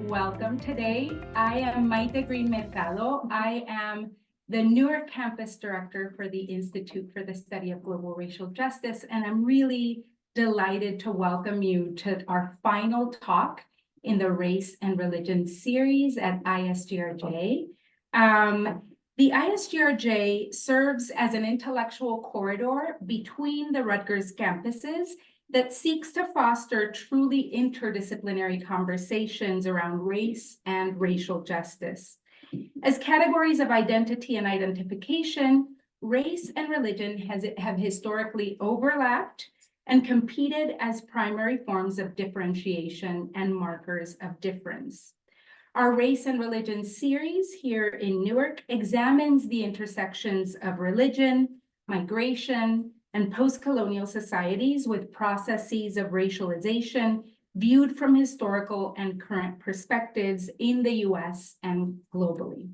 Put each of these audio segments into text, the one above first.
welcome today. I am Maite Green-Mercado. I am the Newark Campus Director for the Institute for the Study of Global Racial Justice, and I'm really delighted to welcome you to our final talk in the Race and Religion series at ISGRJ. The ISGRJ serves as an intellectual corridor between the Rutgers campuses that seeks to foster truly interdisciplinary conversations around race and racial justice. As categories of identity and identification, race and religion have historically overlapped and competed as primary forms of differentiation and markers of difference. Our Race and Religion series here in Newark examines the intersections of religion, migration, and post-colonial societies with processes of racialization viewed from historical and current perspectives in the US and globally.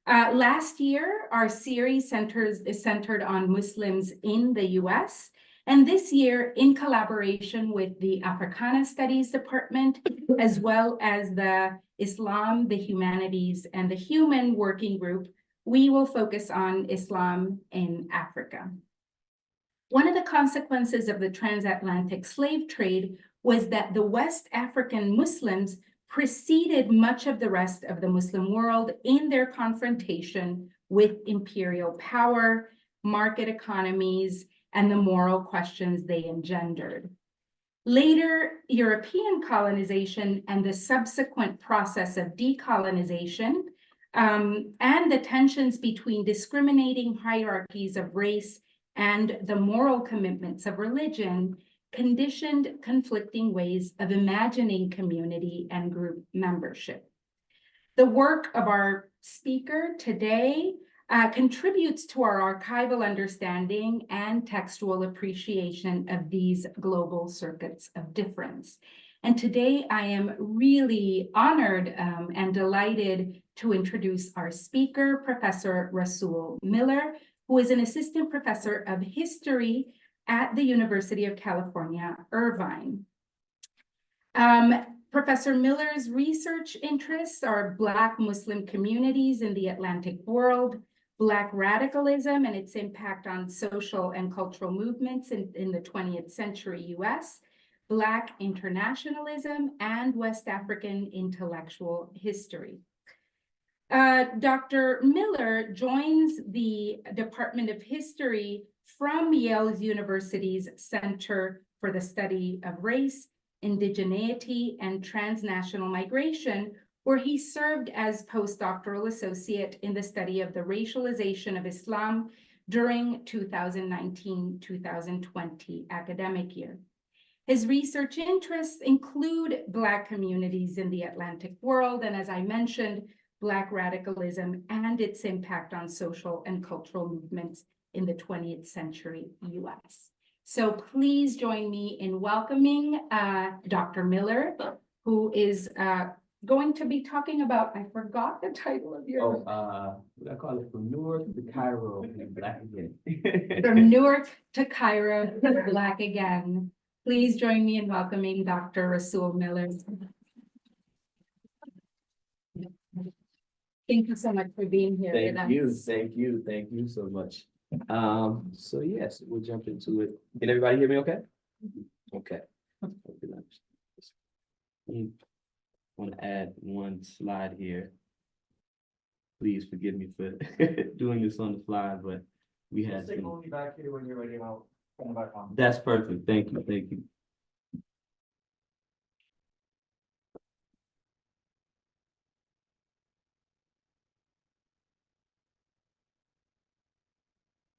Last year, our series is centered on Muslims in the US, and this year, in collaboration with the Africana Studies Department, as well as the Islam, the Humanities, and the Human Working Group, we will focus on Islam in Africa. One of the consequences of the transatlantic slave trade was that the West African Muslims preceded much of the rest of the Muslim world in their confrontation with imperial power, market economies, and the moral questions they engendered. Later, European colonization and the subsequent process of decolonization and the tensions between discriminating hierarchies of race and the moral commitments of religion conditioned conflicting ways of imagining community and group membership. The work of our speaker today contributes to our archival understanding and textual appreciation of these global circuits of difference. And today I am really honored and delighted to introduce our speaker, Professor Rasul Miller, who is an assistant professor of history at the University of California, Irvine. Professor Miller's research interests are Black Muslim communities in the Atlantic world, Black radicalism and its impact on social and cultural movements in the 20th century US, Black internationalism, and West African intellectual history. Dr. Miller joins the Department of History from Yale University's Center for the Study of Race, Indigeneity, and Transnational Migration, where he served as postdoctoral associate in the study of the racialization of Islam during 2019-2020 academic year. His research interests include Black communities in the Atlantic world, and as I mentioned, Black radicalism and its impact on social and cultural movements in the 20th century US. So please join me in welcoming Dr. Miller, who is going to be talking about, I forgot the title of your... I call it From Newark to Cairo and Black Again. From Newark to Cairo, Black Again. Please join me in welcoming Dr. Rasul Miller. Thank you so much for being here with us. Thank you so much. So yes, we'll jump into it. Can everybody hear me okay? Okay. I want to add one slide here. Please forgive me for doing this on the fly, but we had to. Signal me back here when you're ready, and I'll come back on. That's perfect. Thank you.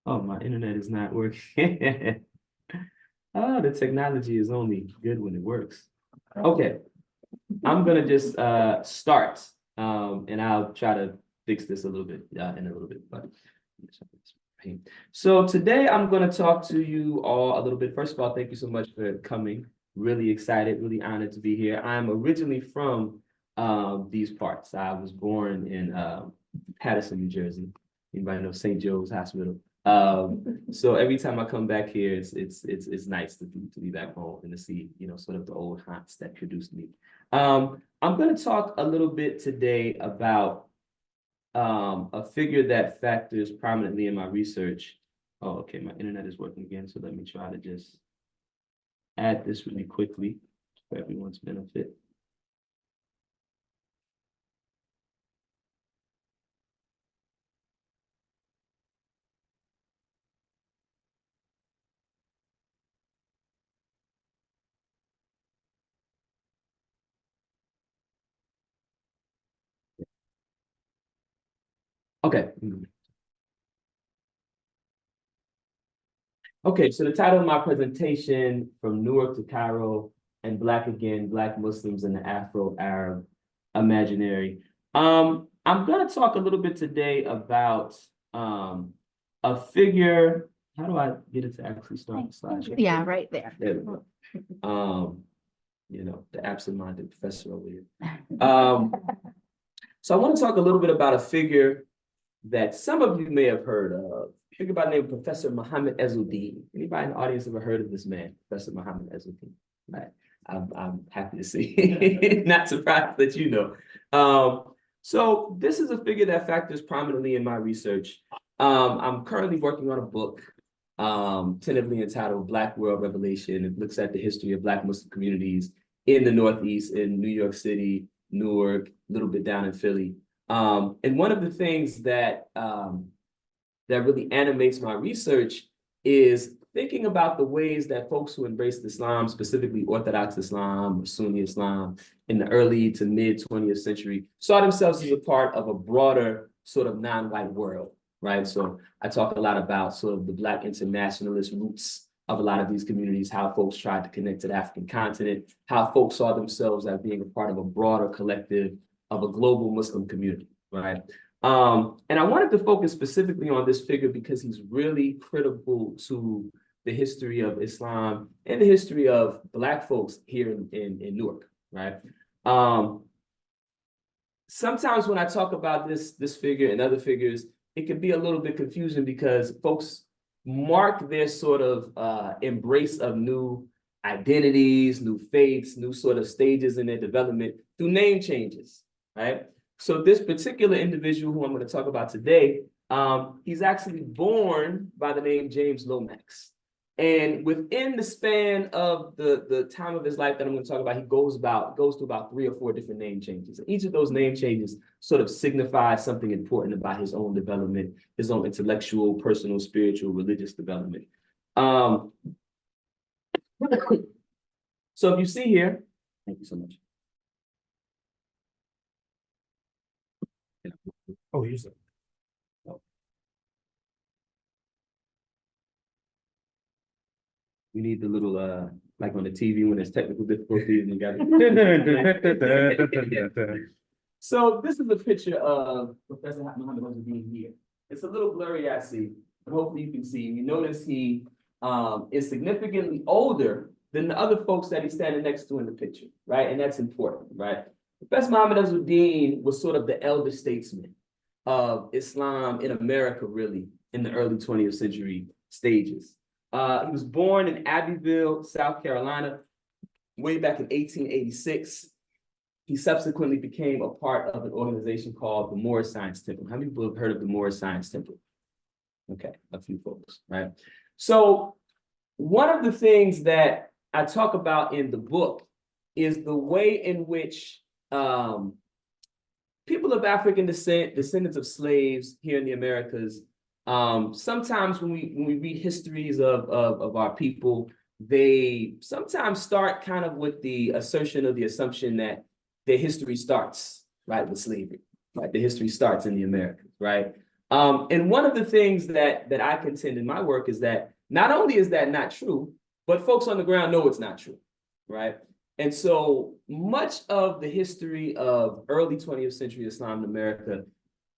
Oh, my internet is not working. Oh, the technology is only good when it works. Okay, I'm gonna just start, and I'll try to fix this a little bit in a little bit. But so today I'm gonna talk to you all a little bit. First of all, thank you so much for coming. Really excited, really honored to be here. I'm originally from these parts. I was born in Paterson, New Jersey. Anybody know St. Joe's Hospital? So every time I come back here, it's nice to be back home and to see, sort of the old haunts that produced me. I'm going to talk a little bit today about a figure that factors prominently in my research. Oh, okay, my internet is working again, so let me try to just add this really quickly for everyone's benefit. Okay. Okay, so the title of my presentation, From Newark to Cairo and Black Again, Black Muslims in the Afro-Arab Imaginary. I'm going to talk a little bit today about a figure. How do I get it to actually start the slide? Yeah, right there. There we go. You know, the absent-minded professor over here. So I want to talk a little bit about a figure that some of you may have heard of. A figure by the name of Professor Muhammad Ezzeldin. Anybody in the audience ever heard of this man, Professor Muhammad Ezzeldin? Right. I'm happy to see. Not surprised that you know. So this is a figure that factors prominently in my research. I'm currently working on a book tentatively entitled Black World Revelation. It looks at the history of Black Muslim communities in the Northeast, in New York City, Newark, a little bit down in Philly. And one of the things that really animates my research is thinking about the ways that folks who embraced Islam, specifically Orthodox Islam or Sunni Islam, in the early to mid 20th century, saw themselves as a part of a broader sort of non-white world, right? So I talk a lot about sort of the Black internationalist roots of a lot of these communities, how folks tried to connect to the African continent, how folks saw themselves as being a part of a broader collective of a global Muslim community, right? And I wanted to focus specifically on this figure because he's really critical to the history of Islam and the history of Black folks here in Newark, right? Sometimes when I talk about this figure and other figures, it can be a little bit confusing because folks mark their sort of embrace of new identities, new faiths, new sort of stages in their development through name changes, right? So this particular individual who I'm going to talk about today, he's actually born by the name James Lomax. And within the span of the time of his life that I'm going to talk about, he goes through about 3 or 4 different name changes. And each of those name changes sort of signifies something important about his own development, his own intellectual, personal, spiritual, religious development. So if you see here, thank you so much. Oh, use it. We need the little, like on the TV when there's technical difficulties and you got it. So this is a picture of Professor Muhammad Ezzeldin here. It's a little blurry, I see, but hopefully you can see. You notice he is significantly older than the other folks that he's standing next to in the picture, right? And that's important, right? Professor Muhammad Ezzeldin was sort of the elder statesman of Islam in America, really, in the early 20th century stages. He was born in Abbeville, South Carolina, way back in 1886. He subsequently became a part of an organization called the Moorish Science Temple. How many people have heard of the Moorish Science Temple? Okay, a few folks, right? So one of the things that I talk about in the book is the way in which people of African descent, descendants of slaves here in the Americas, sometimes when we read histories of our people, they sometimes start kind of with the assertion or the assumption that their history starts, right, with slavery, right? The history starts in the Americas, right? And one of the things that I contend in my work is that not only is that not true, but folks on the ground know it's not true, right? And so much of the history of early 20th century Islam in America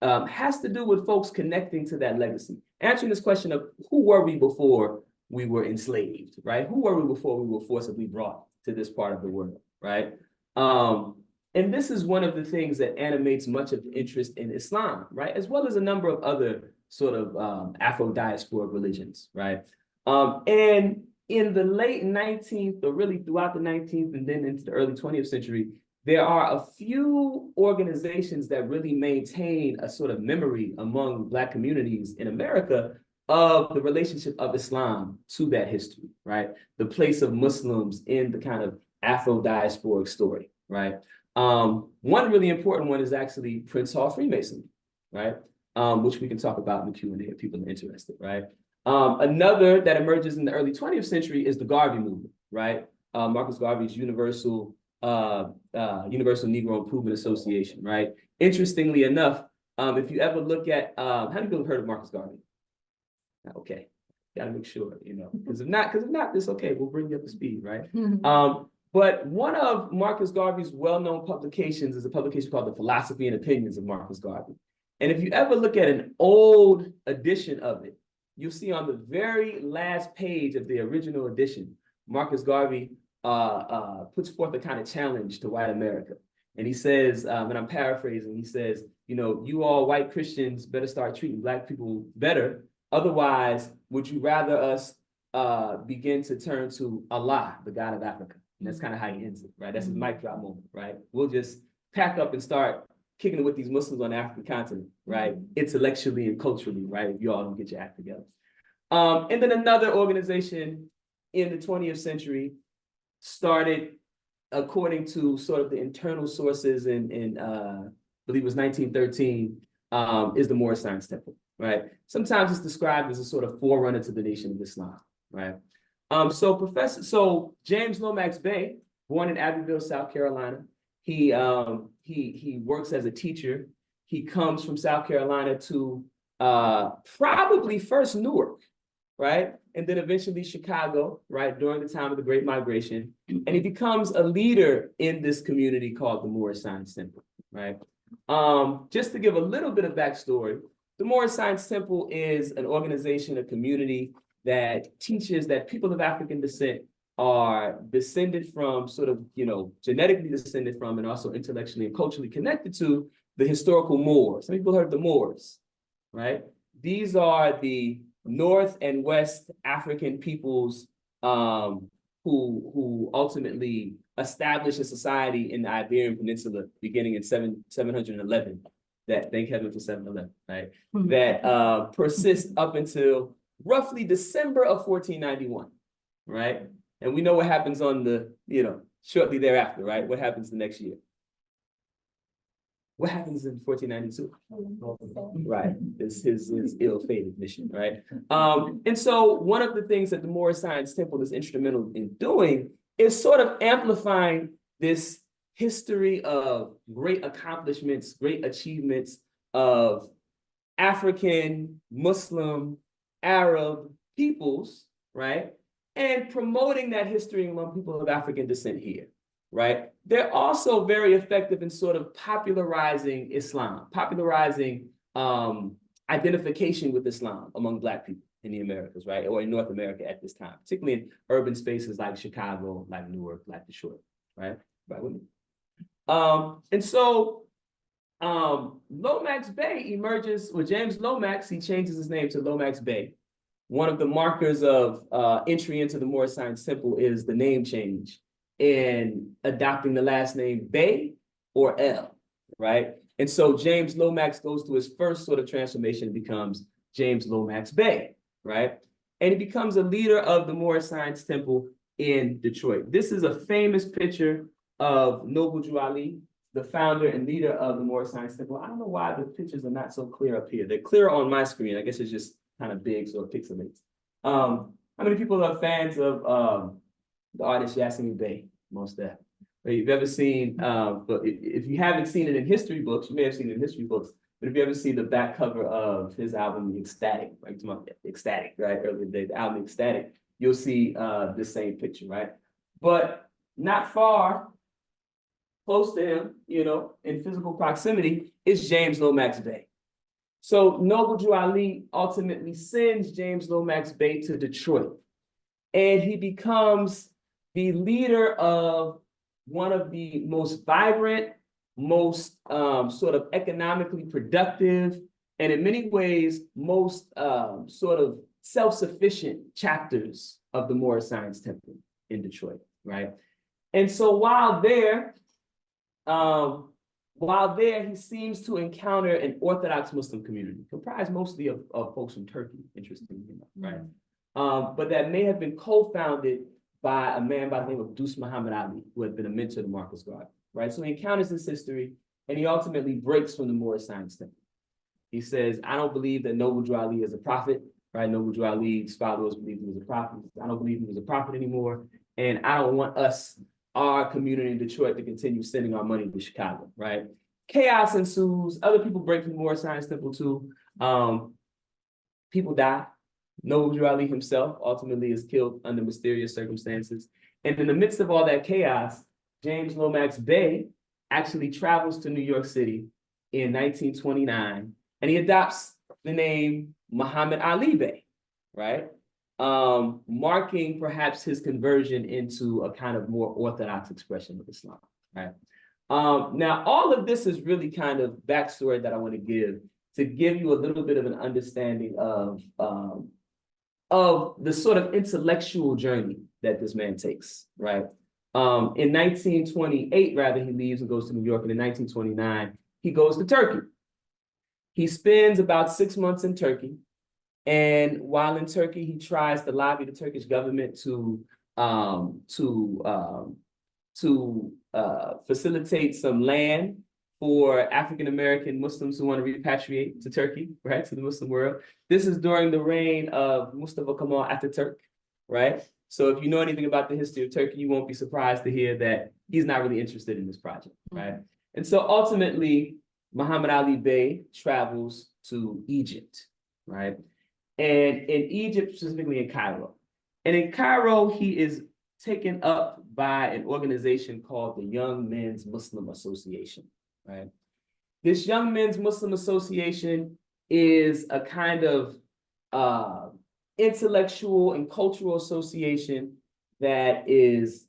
has to do with folks connecting to that legacy. Answering this question of who were we before we were enslaved, right? Who were we before we were forcibly brought to this part of the world, right? And this is one of the things that animates much of the interest in Islam, right? As well as a number of other sort of Afro-diasporic religions, right? And in the late 19th, or really throughout the 19th and then into the early 20th century, there are a few organizations that really maintain a sort of memory among Black communities in America of the relationship of Islam to that history, right? The place of Muslims in the kind of Afro-diasporic story, right? One really important one is actually Prince Hall Freemasonry, right? Which we can talk about in the Q&A if people are interested, right? Another that emerges in the early 20th century is the Garvey movement, right? Marcus Garvey's Universal Negro Improvement Association, right? Interestingly enough, if you ever look at, how many people have heard of Marcus Garvey? Okay, gotta make sure, because if not, it's okay, we'll bring you up to speed, right? But one of Marcus Garvey's well-known publications is a publication called The Philosophy and Opinions of Marcus Garvey. And if you ever look at an old edition of it, you'll see on the very last page of the original edition, Marcus Garvey puts forth a kind of challenge to white America. And he says, and I'm paraphrasing, he says, you all white Christians better start treating Black people better. Otherwise, would you rather us begin to turn to Allah, the God of Africa? And that's kind of how he ends it, right? That's his mic drop moment, right? We'll just pack up and start kicking it with these Muslims on the African continent, right? Intellectually and culturally, right? If you all don't get your act together. And then another organization in the 20th century started, according to sort of the internal sources in I believe it was 1913, is the Moorish Science Temple, right? Sometimes it's described as a sort of forerunner to the Nation of Islam, right? So James Lomax Bey, born in Abbeville, South Carolina, he works as a teacher. He comes from South Carolina to probably first Newark, right? And then eventually Chicago, right, during the time of the Great Migration. And he becomes a leader in this community called the Moorish Science Temple, right? Just to give a little bit of backstory, the Moorish Science Temple is an organization, a community that teaches that people of African descent are descended from, sort of, genetically descended from, and also intellectually and culturally connected to the historical Moors. Some people heard of the Moors, right? These are the North and West African peoples who ultimately established a society in the Iberian Peninsula beginning in 711. That, thank heaven for 711, right? That persists up until roughly December of 1491, right? And we know what happens on the, shortly thereafter, right? What happens the next year? What happens in 1492? Right, it's his ill-fated mission, right? And so one of the things that the Moorish Science Temple is instrumental in doing is sort of amplifying this history of great accomplishments, great achievements of African, Muslim, Arab peoples, right? And promoting that history among people of African descent here, right? They're also very effective in sort of popularizing Islam, popularizing identification with Islam among Black people in the Americas, right? Or in North America at this time, particularly in urban spaces like Chicago, like Newark, like Detroit, right? Right with me. And so Lomax Bey emerges, well, James Lomax, he changes his name to Lomax Bey. One of the markers of entry into the Moorish Science Temple is the name change and adopting the last name Bey or L, right? And so James Lomax goes through his first sort of transformation and becomes James Lomax Bey, right? And he becomes a leader of the Moorish Science Temple in Detroit. This is a famous picture of Noble Drew Ali, the founder and leader of the Moorish Science Temple. I don't know why the pictures are not so clear up here. They're clear on my screen. I guess it's just kind of big, so it pixelates. How many people are fans of the artist Yassine Bey? Most definitely. If you've ever seen, but if you haven't seen it in history books, you may have seen it in history books, but if you ever seen the back cover of his album, Ecstatic, right? Ecstatic, right? Earlier today, the album Ecstatic, you'll see the same picture, right? But not far, close to him, in physical proximity, is James Lomax Bey. So Noble Drew Ali ultimately sends James Lomax Bey to Detroit, and he becomes the leader of one of the most vibrant, most sort of economically productive, and in many ways, most sort of self-sufficient chapters of the Moorish Science Temple in Detroit, right? And so while there, while there, he seems to encounter an Orthodox Muslim community, comprised mostly of folks from Turkey, interestingly enough, right? But that may have been co-founded by a man by the name of Dus Muhammad Ali, who had been a mentor to Marcus Garvey, right? So he encounters this history, and he ultimately breaks from the Moorish Science Temple. He says, I don't believe that Noble Drew Ali is a prophet, right? Noble Drew Ali's followers believe he was a prophet. I don't believe he was a prophet anymore, and I don't want our community in Detroit to continue sending our money to Chicago, right? Chaos ensues. Other people break from the Moorish Science Temple too. People die. Noble Drew Ali himself ultimately is killed under mysterious circumstances. And in the midst of all that chaos, James Lomax Bey actually travels to New York City in 1929, and he adopts the name Muhammad Ali Bey, right? Marking perhaps his conversion into a kind of more orthodox expression of Islam, right? Now, all of this is really kind of backstory that I want to give you a little bit of an understanding of the sort of intellectual journey that this man takes, right? In 1928, rather, he leaves and goes to New York, and in 1929, he goes to Turkey. He spends about 6 months in Turkey, and while in Turkey, he tries to lobby the Turkish government to facilitate some land for African-American Muslims who want to repatriate to Turkey, right, to the Muslim world. This is during the reign of Mustafa Kemal Ataturk, right? So if you know anything about the history of Turkey, you won't be surprised to hear that he's not really interested in this project, right? And so ultimately, Muhammad Ali Bey travels to Egypt, right? And in Egypt, specifically in Cairo. And in Cairo, he is taken up by an organization called the Young Men's Muslim Association, right? This Young Men's Muslim Association is a kind of intellectual and cultural association that is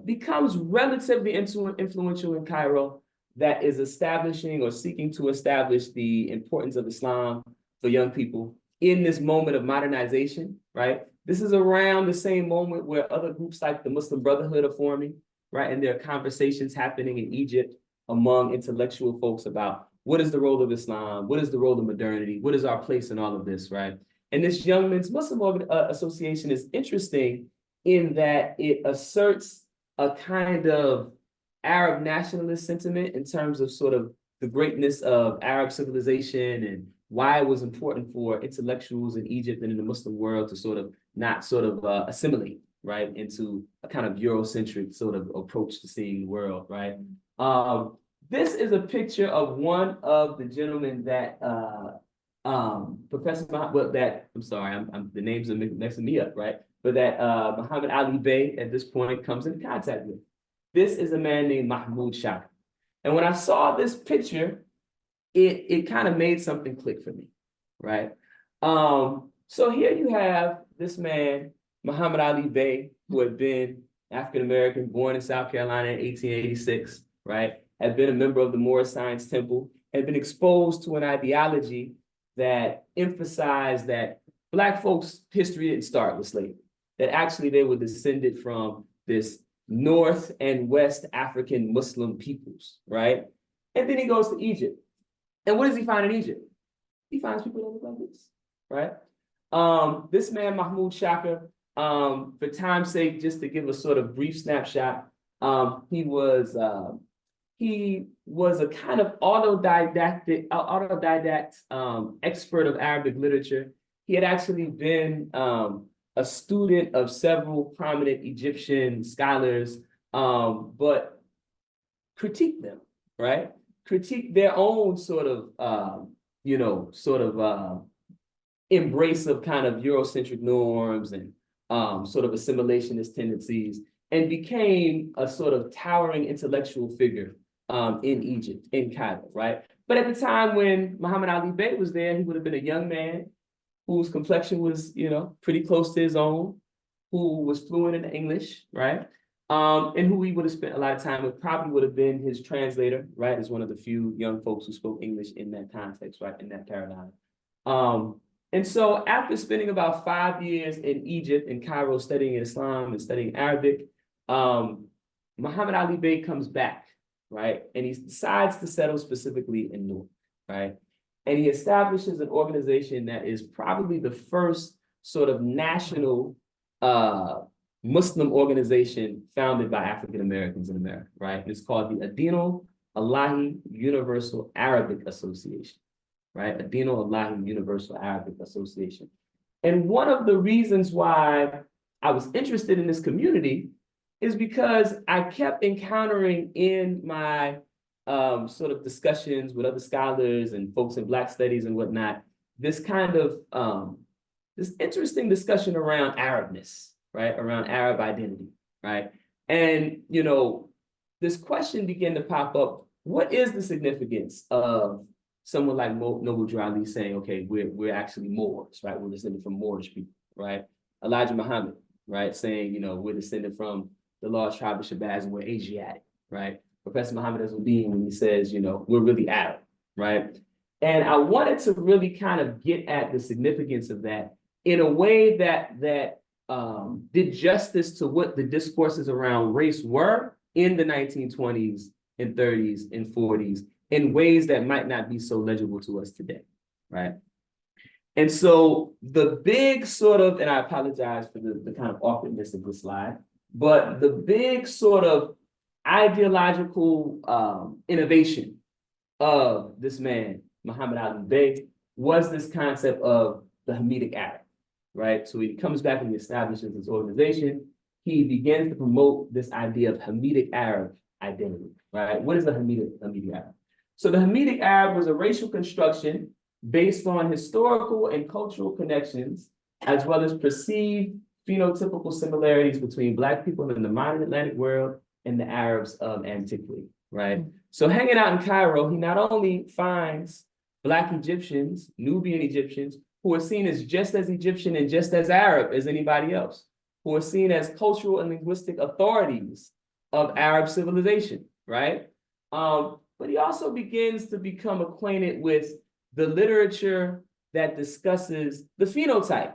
becomes relatively influential in Cairo, that is establishing or seeking to establish the importance of Islam for young people in this moment of modernization, right? This is around the same moment where other groups like the Muslim Brotherhood are forming, right? And there are conversations happening in Egypt among intellectual folks about what is the role of Islam, what is the role of modernity, what is our place in all of this, right? And this Young Men's Muslim Association is interesting in that it asserts a kind of Arab nationalist sentiment in terms of sort of the greatness of Arab civilization and why it was important for intellectuals in Egypt and in the Muslim world to sort of not sort of assimilate, right, into a kind of Eurocentric sort of approach to seeing the world, right? This is a picture of one of the gentlemen that Professor Muhammad, I'm sorry, the names are messing me up, right? But that Muhammad Ali Bey at this point comes into contact with. This is a man named Mahmoud Shaka. And when I saw this picture, it kind of made something click for me, right? So here you have this man, Muhammad Ali Bey, who had been African-American, born in South Carolina in 1886, right? Had been a member of the Moorish Science Temple, had been exposed to an ideology that emphasized that Black folks' history didn't start with slavery, that actually they were descended from this North and West African Muslim peoples, right? And then he goes to Egypt. And what does he find in Egypt? He finds people that look like this, right? This man, Mahmoud Shaka, for time's sake, just to give a sort of brief snapshot, he was a kind of autodidact expert of Arabic literature. He had actually been a student of several prominent Egyptian scholars, but critiqued them, right? Critique their own sort of, embrace of kind of Eurocentric norms and sort of assimilationist tendencies, and became a sort of towering intellectual figure in Egypt, in Cairo, right? But at the time when Muhammad Ali Bey was there, he would have been a young man whose complexion was, pretty close to his own, who was fluent in English, right? And who he would have spent a lot of time with, probably would have been his translator, right? As one of the few young folks who spoke English in that context, right? In that paradigm. And so after spending about 5 years in Egypt, in Cairo, studying Islam and studying Arabic, Muhammad Ali Bey comes back, right? And he decides to settle specifically in Newark, right? And he establishes an organization that is probably the first sort of national Muslim organization founded by African Americans in America, right? It's called the Adino Allahi Universal Arabic Association, right? Adino Allahi Universal Arabic Association. And one of the reasons why I was interested in this community is because I kept encountering in my sort of discussions with other scholars and folks in Black studies and whatnot, this kind of this interesting discussion around Arabness, right? Around Arab identity, right? And, you know, this question began to pop up. What is the significance of someone like Noble Drew Ali saying, okay, we're actually Moors, right? We're descended from Moorish people, right? Elijah Muhammad, right? Saying, you know, we're descended from the lost tribe of Shabazz and we're Asiatic, right? Professor Muhammad Azzuddin, when he says, you know, we're really Arab, right? And I wanted to really kind of get at the significance of that in a way that did justice to what the discourses around race were in the 1920s and 30s and 40s in ways that might not be so legible to us today, right? And so the big sort of, and I apologize for the kind of awkwardness of the slide, but the big sort of ideological innovation of this man, Muhammad Ali Bey, was this concept of the Hamitic Arab, right? So he comes back and he establishes this organization. He begins to promote this idea of Hamitic Arab identity, right? What is the Hamitic Arab? So the Hamitic Arab was a racial construction based on historical and cultural connections, as well as perceived phenotypical similarities between Black people in the modern Atlantic world and the Arabs of antiquity, right? So hanging out in Cairo, he not only finds Black Egyptians, Nubian Egyptians, who are seen as just as Egyptian and just as Arab as anybody else, who are seen as cultural and linguistic authorities of Arab civilization, right? But he also begins to become acquainted with the literature that discusses the phenotype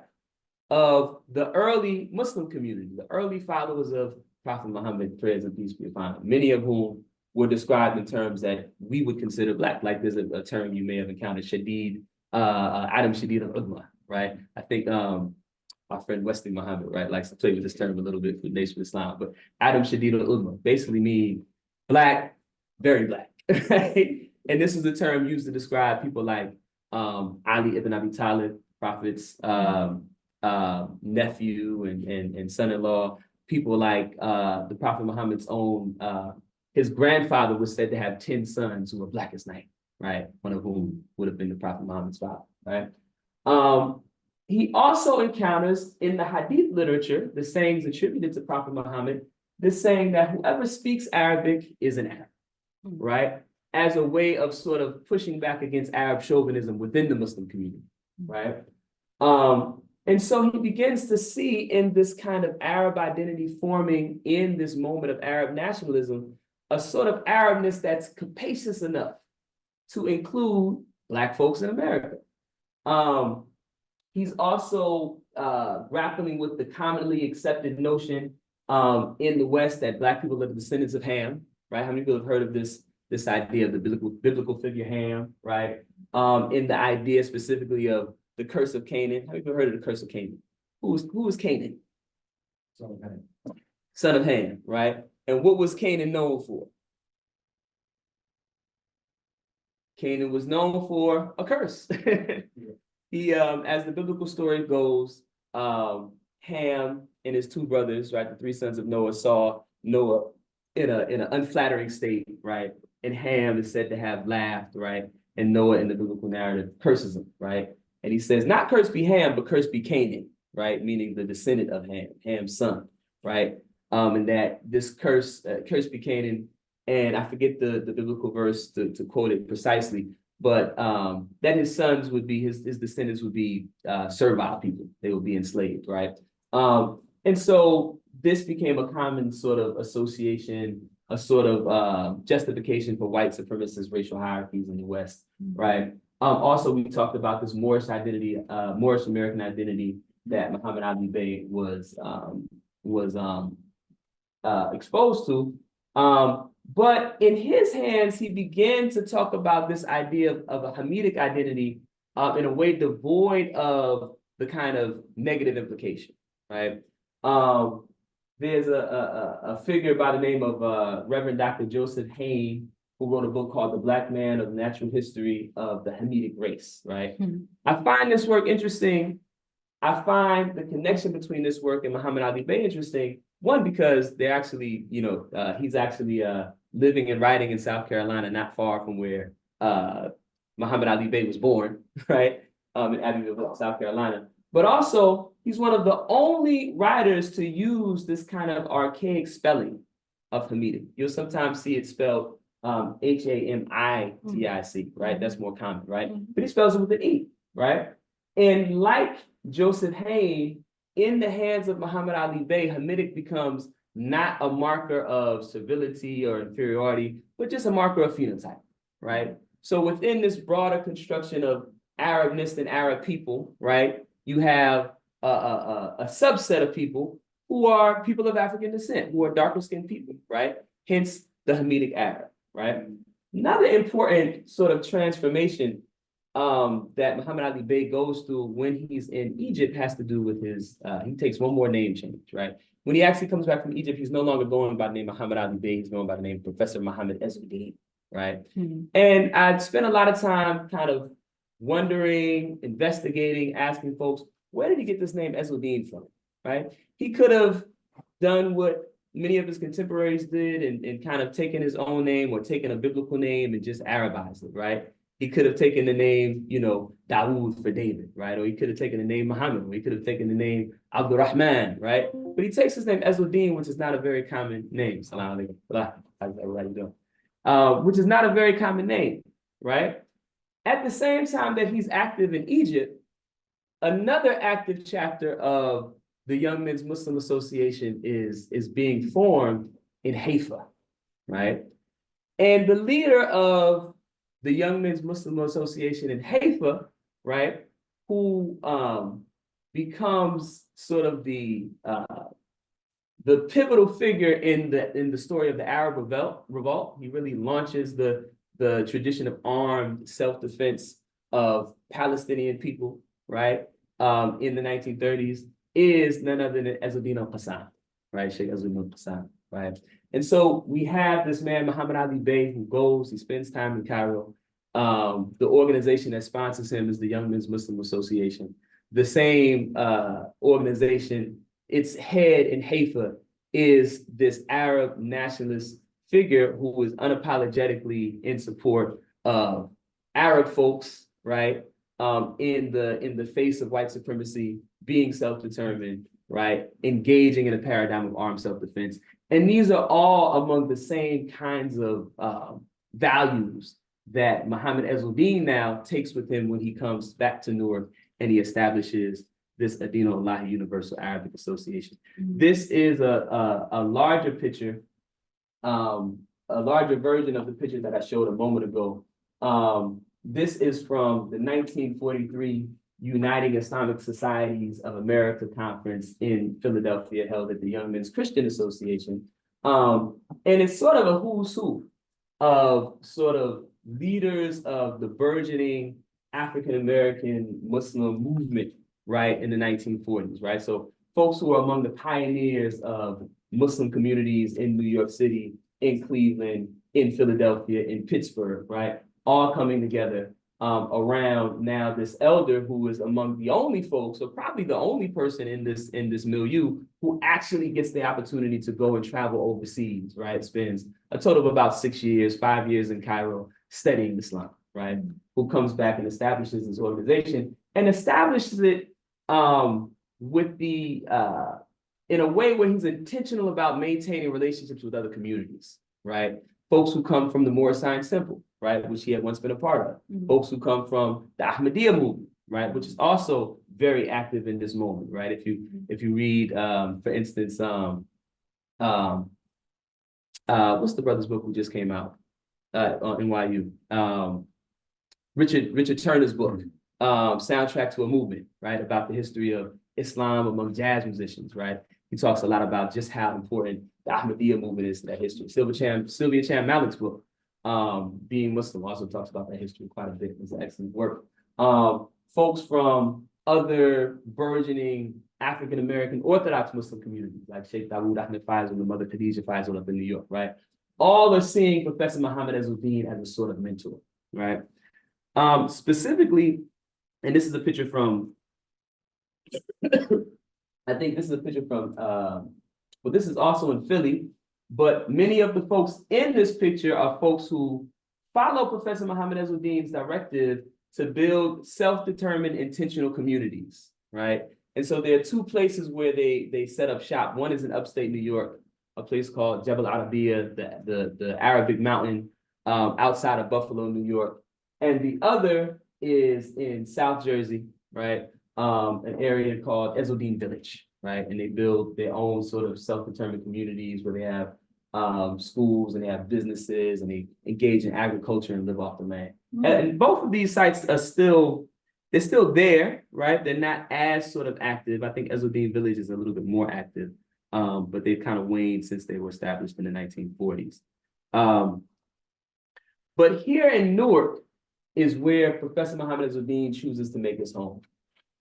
of the early Muslim community, the early followers of Prophet Muhammad, prayers and peace be upon him, many of whom were described in terms that we would consider Black. Like there's a term you may have encountered, Shadid, Adam Shadid al-Udma, right? I think our friend Wesley Muhammad, right, likes to play with this term a little bit for the Nation of Islam, but Adam Shadid al-Udma basically means Black, very Black, right? And this is a term used to describe people like Ali ibn Abi Talib, Prophet's nephew and son-in-law, people like the Prophet Muhammad's own, his grandfather was said to have 10 sons who were Black as night, right? One of whom would have been the Prophet Muhammad's father, right? He also encounters in the Hadith literature, the sayings attributed to Prophet Muhammad, this saying that whoever speaks Arabic is an Arab, right? As a way of sort of pushing back against Arab chauvinism within the Muslim community, right? And so he begins to see in this kind of Arab identity forming in this moment of Arab nationalism, a sort of Arabness that's capacious enough to include Black folks in America. He's also grappling with the commonly accepted notion in the West that Black people are the descendants of Ham, right? How many people have heard of this idea of the biblical figure Ham, right? In the idea specifically of the curse of Canaan. Have you ever heard of the curse of Canaan? Who was Canaan? Son of Ham. Son of Ham, right? And what was Canaan known for? Canaan was known for a curse. He, as the biblical story goes, Ham and his two brothers, right, the three sons of Noah, saw Noah in an unflattering state, right? And Ham is said to have laughed, right? And Noah in the biblical narrative curses him, right? And he says, not curse be Ham, but curse be Canaan, right? Meaning the descendant of Ham, Ham's son, right? And that this curse be Canaan, and I forget the biblical verse to quote it precisely, but that his sons would be, his descendants would be servile people. They would be enslaved, right? And so this became a common sort of association, a sort of justification for white supremacist racial hierarchies in the West, right? Also, we talked about this Moorish identity, Moorish American identity that Muhammad Ali Bey was exposed to. But in his hands, he began to talk about this idea of a Hamitic identity in a way devoid of the kind of negative implication, right? There's a figure by the name of Reverend Dr. Joseph Hayne, who wrote a book called The Black Man of the Natural History of the Hamitic Race, right? I find this work interesting. I find the connection between this work and Muhammad Ali Bey interesting. One, because they're actually, he's actually living and writing in South Carolina, not far from where Muhammad Ali Bey was born, right? In Abbeville, South Carolina. But also, he's one of the only writers to use this kind of archaic spelling of Hamitic. You'll sometimes see it spelled Hamitic, right? That's more common, right? But he spells it with an E, right? And like Joseph Hayne, in the hands of Muhammad Ali Bey, Hamitic becomes not a marker of civility or inferiority, but just a marker of phenotype, right? So within this broader construction of Arabness and Arab people, right, you have a subset of people who are people of African descent, who are darker skinned people, right? Hence the Hamitic Arab, right? Another important sort of transformation that Muhammad Ali Bey goes through when he's in Egypt has to do with his, he takes one more name change, right? When he actually comes back from Egypt, he's no longer going by the name Muhammad Ali Bey, he's going by the name Professor Muhammad Ezzuddin, right? And I'd spent a lot of time kind of wondering, investigating, asking folks, where did he get this name Ezzuddin from, right? He could have done what many of his contemporaries did and kind of taken his own name or taken a biblical name and just Arabized it, right? He could have taken the name, Dawood for David, right? Or he could have taken the name Muhammad, or he could have taken the name Abdurrahman, right? But he takes his name Ezzuddin, which is not a very common name. Salam alaikum. How's everybody doing? Which is not a very common name, right? At the same time that he's active in Egypt, another active chapter of the Young Men's Muslim Association is being formed in Haifa, right? And the leader of the Young Men's Muslim Association in Haifa, right, who becomes sort of the pivotal figure in the story of the Arab revolt. He really launches the tradition of armed self-defense of Palestinian people, right, in the 1930s, is none other than Ezzuddin al-Qassam, right, Sheikh Ezzuddin al-Qassam, right? And so we have this man, Muhammad Ali Bey, who goes, he spends time in Cairo. The organization that sponsors him is the Young Men's Muslim Association. The same organization, its head in Haifa is this Arab nationalist figure who is unapologetically in support of Arab folks, right? In the face of white supremacy, being self-determined, right? Engaging in a paradigm of armed self-defense. And these are all among the same kinds of values that Muhammad Ezzuddin now takes with him when he comes back to Newark and he establishes this Adina Allahi Universal Arabic Association. This is a larger picture, a larger version of the picture that I showed a moment ago. This is from the 1943 Uniting Islamic Societies of America conference in Philadelphia, held at the Young Men's Christian Association. And it's sort of a who's who of sort of leaders of the burgeoning African-American Muslim movement, right, in the 1940s, right? So folks who are among the pioneers of Muslim communities in New York City, in Cleveland, in Philadelphia, in Pittsburgh, right? All coming together around now this elder who is among the only folks, or probably the only person in this milieu who actually gets the opportunity to go and travel overseas, right? Spends a total of about 6 years, 5 years in Cairo studying Islam, right? Who comes back and establishes this organization and establishes it with the in a way where he's intentional about maintaining relationships with other communities, right? Folks who come from the Moorish Science Temple, right, which he had once been a part of. Folks who come from the Ahmadiyya movement, right, which is also very active in this moment, right? If you read, for instance, what's the brother's book who just came out on NYU? Richard Turner's book, Soundtrack to a Movement, right, about the history of Islam among jazz musicians, right? he talks a lot about just how important the Ahmadiyya movement is to that history. Sylvia Chan Malik's book, Being Muslim, also talks about that history quite a bit. It's an excellent work. Folks from other burgeoning African-American Orthodox Muslim communities, like Sheikh Dawood Ahmed Faisal and the mother Khadija Faisal up in New York, right? All are seeing Professor Muhammad Azzuddin as a sort of mentor, right? Specifically, and this is a picture from, I think this is a picture from, well, this is also in Philly, but many of the folks in this picture are folks who follow Professor Muhammad Azzuddin's directive to build self-determined intentional communities, right? And so there are two places where they set up shop. One is in upstate New York, a place called Jebel Arabiya, the Arabic mountain outside of Buffalo, New York. And the other is in South Jersey, right? An area called Ezzeldine Village, right? And they build their own sort of self-determined communities where they have schools and they have businesses and they engage in agriculture and live off the land. And both of these sites are they're still there, right? They're not as sort of active. I think Ezzeldine Village is a little bit more active, but they've kind of waned since they were established in the 1940s. But here in Newark is where Professor Muhammad Azzuddin chooses to make his home.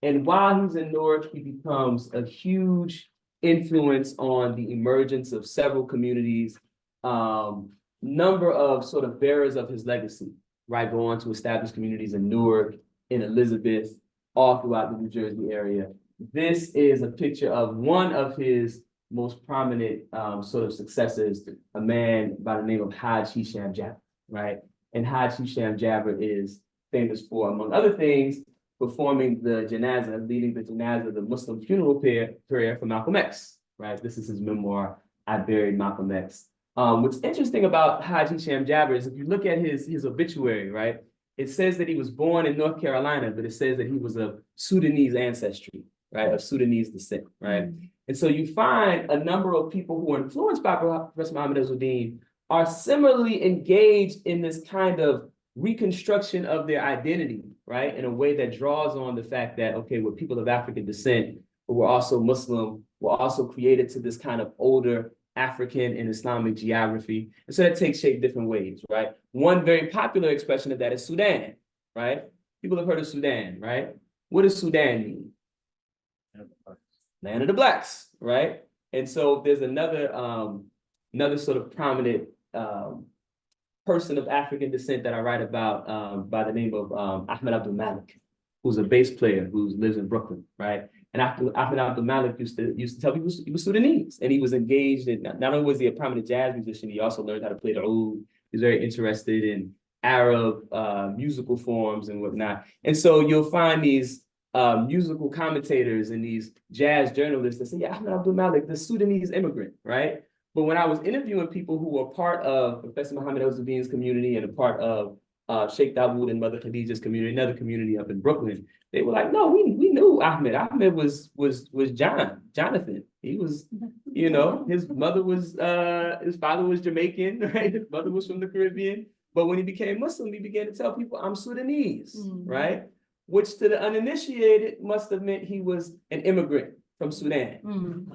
And while he's in Newark, he becomes a huge influence on the emergence of several communities, number of sort of bearers of his legacy, right? Go on to establish communities in Newark, in Elizabeth, all throughout the New Jersey area. This is a picture of one of his most prominent sort of successors, a man by the name of Haj Hisham Jabir, right? And Haj Hisham Jabir is famous for, among other things, performing the janazah, leading the janazah, the Muslim funeral prayer for Malcolm X, right? This is his memoir, I Buried Malcolm X. What's interesting about Haj Hisham Jabir is if you look at his obituary, right? It says that he was born in North Carolina, but it says that he was of Sudanese ancestry, right? Of Sudanese descent, right? And so you find a number of people who are influenced by Professor Muhammad Azzuddin are similarly engaged in this kind of reconstruction of their identity, right? In a way that draws on the fact that, okay, we're people of African descent, but we're also Muslim, we're also created to this kind of older African and Islamic geography. And so that takes shape different ways, right? One very popular expression of that is Sudan, right? People have heard of Sudan, right? What does Sudan mean? Land of the Blacks, right? And so there's another sort of prominent person of African descent that I write about by the name of Ahmed Abdul Malik, who's a bass player who lives in Brooklyn, right? And Ahmed Abdul Malik used to tell people he was Sudanese, and he was engaged in, not only was he a prominent jazz musician, he also learned how to play the oud. He's very interested in Arab musical forms and whatnot. And so you'll find these musical commentators and these jazz journalists that say, yeah, Ahmed Abdul Malik, the Sudanese immigrant, right? But when I was interviewing people who were part of Professor Muhammad Azzuddin's community and a part of Sheikh Dawood and Mother Khadija's community, another community up in Brooklyn, they were like, no, we knew Ahmed. Ahmed was Jonathan. He was, you know, his father was Jamaican, right? His mother was from the Caribbean. But when he became Muslim, he began to tell people, I'm Sudanese, right? Which to the uninitiated must have meant he was an immigrant from Sudan,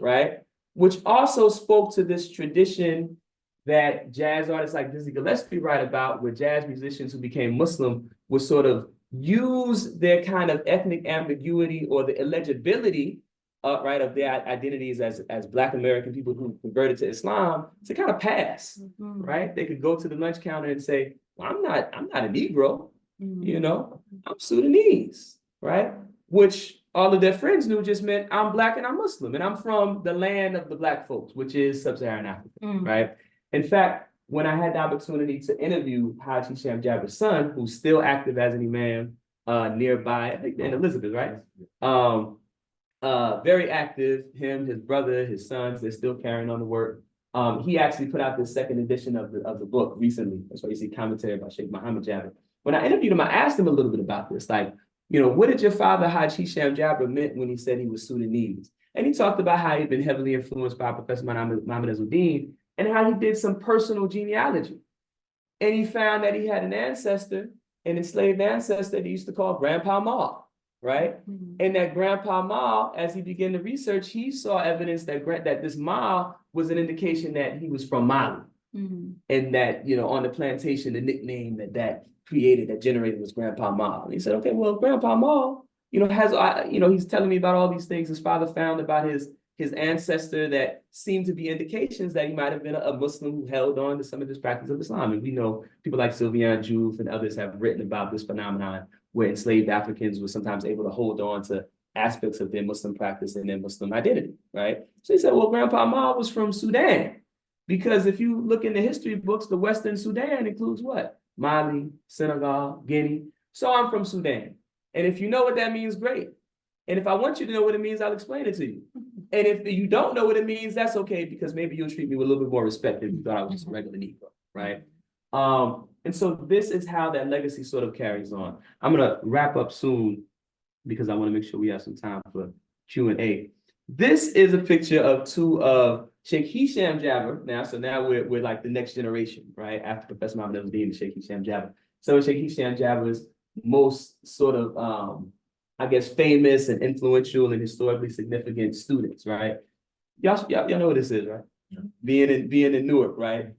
right? Which also spoke to this tradition that jazz artists like Dizzy Gillespie write about, where jazz musicians who became Muslim would sort of use their kind of ethnic ambiguity or the illegibility, right, of their identities as Black American people who converted to Islam to kind of pass, right? They could go to the lunch counter and say, well, I'm not a Negro, you know, I'm Sudanese, right? Which all of their friends knew just meant I'm Black and I'm Muslim and I'm from the land of the Black folks, which is Sub-Saharan Africa, right? In fact, when I had the opportunity to interview Haj Hisham Jabir's son, who's still active as an imam nearby, I think in Elizabeth, right? Very active, him, his brother, his sons, they're still carrying on the work. He actually put out the second edition of the book recently. That's why you see commentary about Sheikh Muhammad Jabir. When I interviewed him, I asked him a little bit about this, like, you know, what did your father, Haj Hisham Jabir, meant when he said he was Sudanese? And he talked about how he'd been heavily influenced by Professor Muhammad Azzuddin and how he did some personal genealogy. And he found that he had an ancestor, an enslaved ancestor that he used to call Grandpa Ma, right? Mhm. And that Grandpa Ma, as he began to research, he saw evidence that that this Ma was an indication that he was from Mali. Mhm. And that, you know, on the plantation, the nickname that created, that generated was Grandpa Ma. And he said, okay, well, Grandpa Ma, you know, he's telling me about all these things his father found about his ancestor that seemed to be indications that he might have been a Muslim who held on to some of this practice of Islam. And we know people like Sylviane Diouf and others have written about this phenomenon where enslaved Africans were sometimes able to hold on to aspects of their Muslim practice and their Muslim identity, right? So he said, well, Grandpa Ma was from Sudan. Because if you look in the history books, the Western Sudan includes what? Mali, Senegal, Guinea. So I'm from Sudan. And if you know what that means, great. And if I want you to know what it means, I'll explain it to you. And if you don't know what it means, that's okay, because maybe you'll treat me with a little bit more respect if you thought I was just a regular Negro, right? And so this is how that legacy sort of carries on. I'm gonna wrap up soon because I want to make sure we have some time for Q&A. This is a picture of two of Sheikh Hisham Jabber. So now we're like the next generation, right? After Professor Muhammad al-Din and Sheikh Hisham Jabber. So Sheikh Hisham Jabber's most sort of, I guess, famous and influential and historically significant students, right? Y'all know what this is, right? Yeah. Being in Newark, right?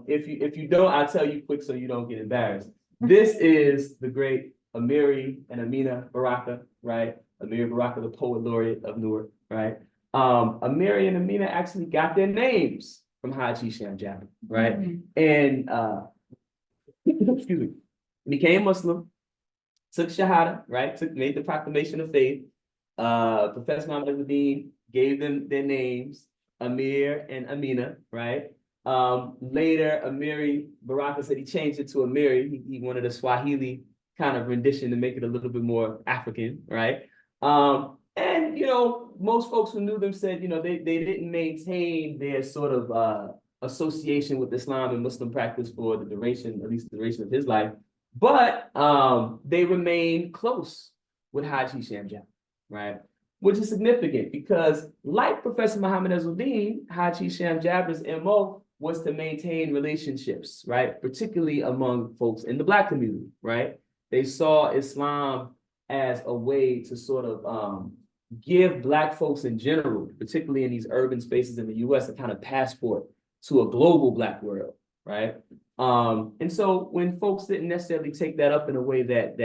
If you don't, I'll tell you quick so you don't get embarrassed. This is the great Amiri and Amina Baraka, right? Amiri Baraka, the poet laureate of Newark, right? Amiri and Amina actually got their names from Haji Hisham Jabber, right? Mm-hmm. And excuse me, became Muslim, took Shahada, right? Made the proclamation of faith. Professor Muhammad al-Din gave them their names, Amir and Amina, right? Later, Amiri Baraka said he changed it to Amiri. He wanted a Swahili kind of rendition to make it a little bit more African, right? And, you know, most folks who knew them said, you know, they didn't maintain their sort of association with Islam and Muslim practice for the duration, at least the duration of his life. But they remained close with Haji Hisham Jabber, right? Which is significant because, like Professor Muhammad al-Din, Haji Hisham Jabber's MO was to maintain relationships, right? Particularly among folks in the Black community, right? They saw Islam as a way to sort of give Black folks in general, particularly in these urban spaces in the US, a kind of passport to a global Black world, right? And so when folks didn't necessarily take that up in a way that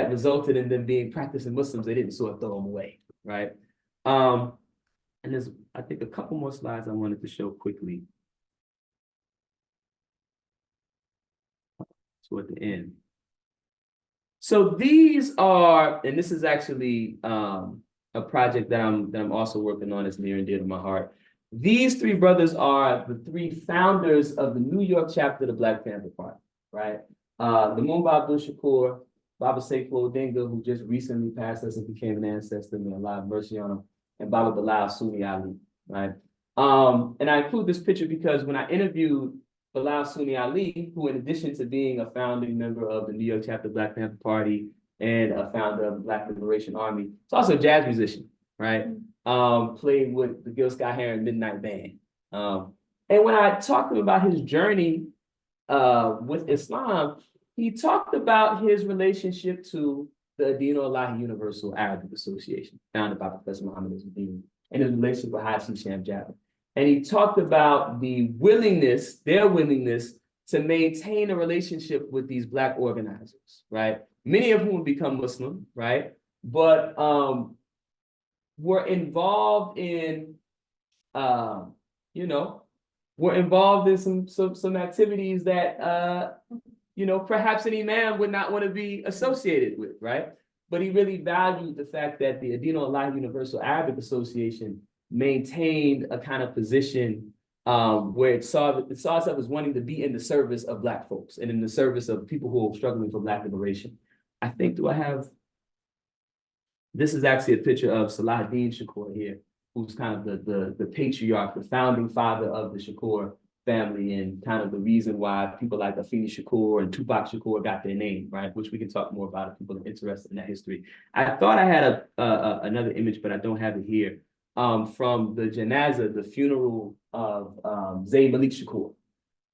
resulted in them being practicing Muslims, they didn't sort of throw them away, right? And there's, I think, a couple more slides I wanted to show quickly toward the end. So these are, and this is actually a project that I'm also working on that's near and dear to my heart. These three brothers are the three founders of the New York chapter of the Black Panther Party, right? Lumumba Abdul Shakur, Baba Sekou Odinga, who just recently passed us and became an ancestor, may Allah have mercy on him, and Baba Bilal Sunni Ali, right? And I include this picture because when I interviewed Bilal Sunni Ali, who in addition to being a founding member of the New York chapter of the Black Panther Party and a founder of the Black Liberation Army, he's also a jazz musician, right? Played with the Gil Scott Heron Midnight Band. And when I talked to him about his journey with Islam, he talked about his relationship to the Adino Allahi Universal Arabic Association, founded by Professor Muhammad al-Din, and his relationship with Haji Hisham Jabber. And he talked about their willingness to maintain a relationship with these Black organizers, right? Many of whom would become Muslim, right? But were involved in, some activities that, perhaps an imam would not want to be associated with, right? But he really valued the fact that the Adino Allahi Universal Arabic Association maintained a kind of position where it saw itself as wanting to be in the service of Black folks and in the service of people who are struggling for Black liberation. I think, this is actually a picture of Salahuddin Shakur here, who's kind of the patriarch, the founding father of the Shakur family, and kind of the reason why people like Afeni Shakur and Tupac Shakur got their name, right? Which we can talk more about if people are interested in that history. I thought I had another image, but I don't have it here, from the janazah, the funeral of Zayd Malik Shakur,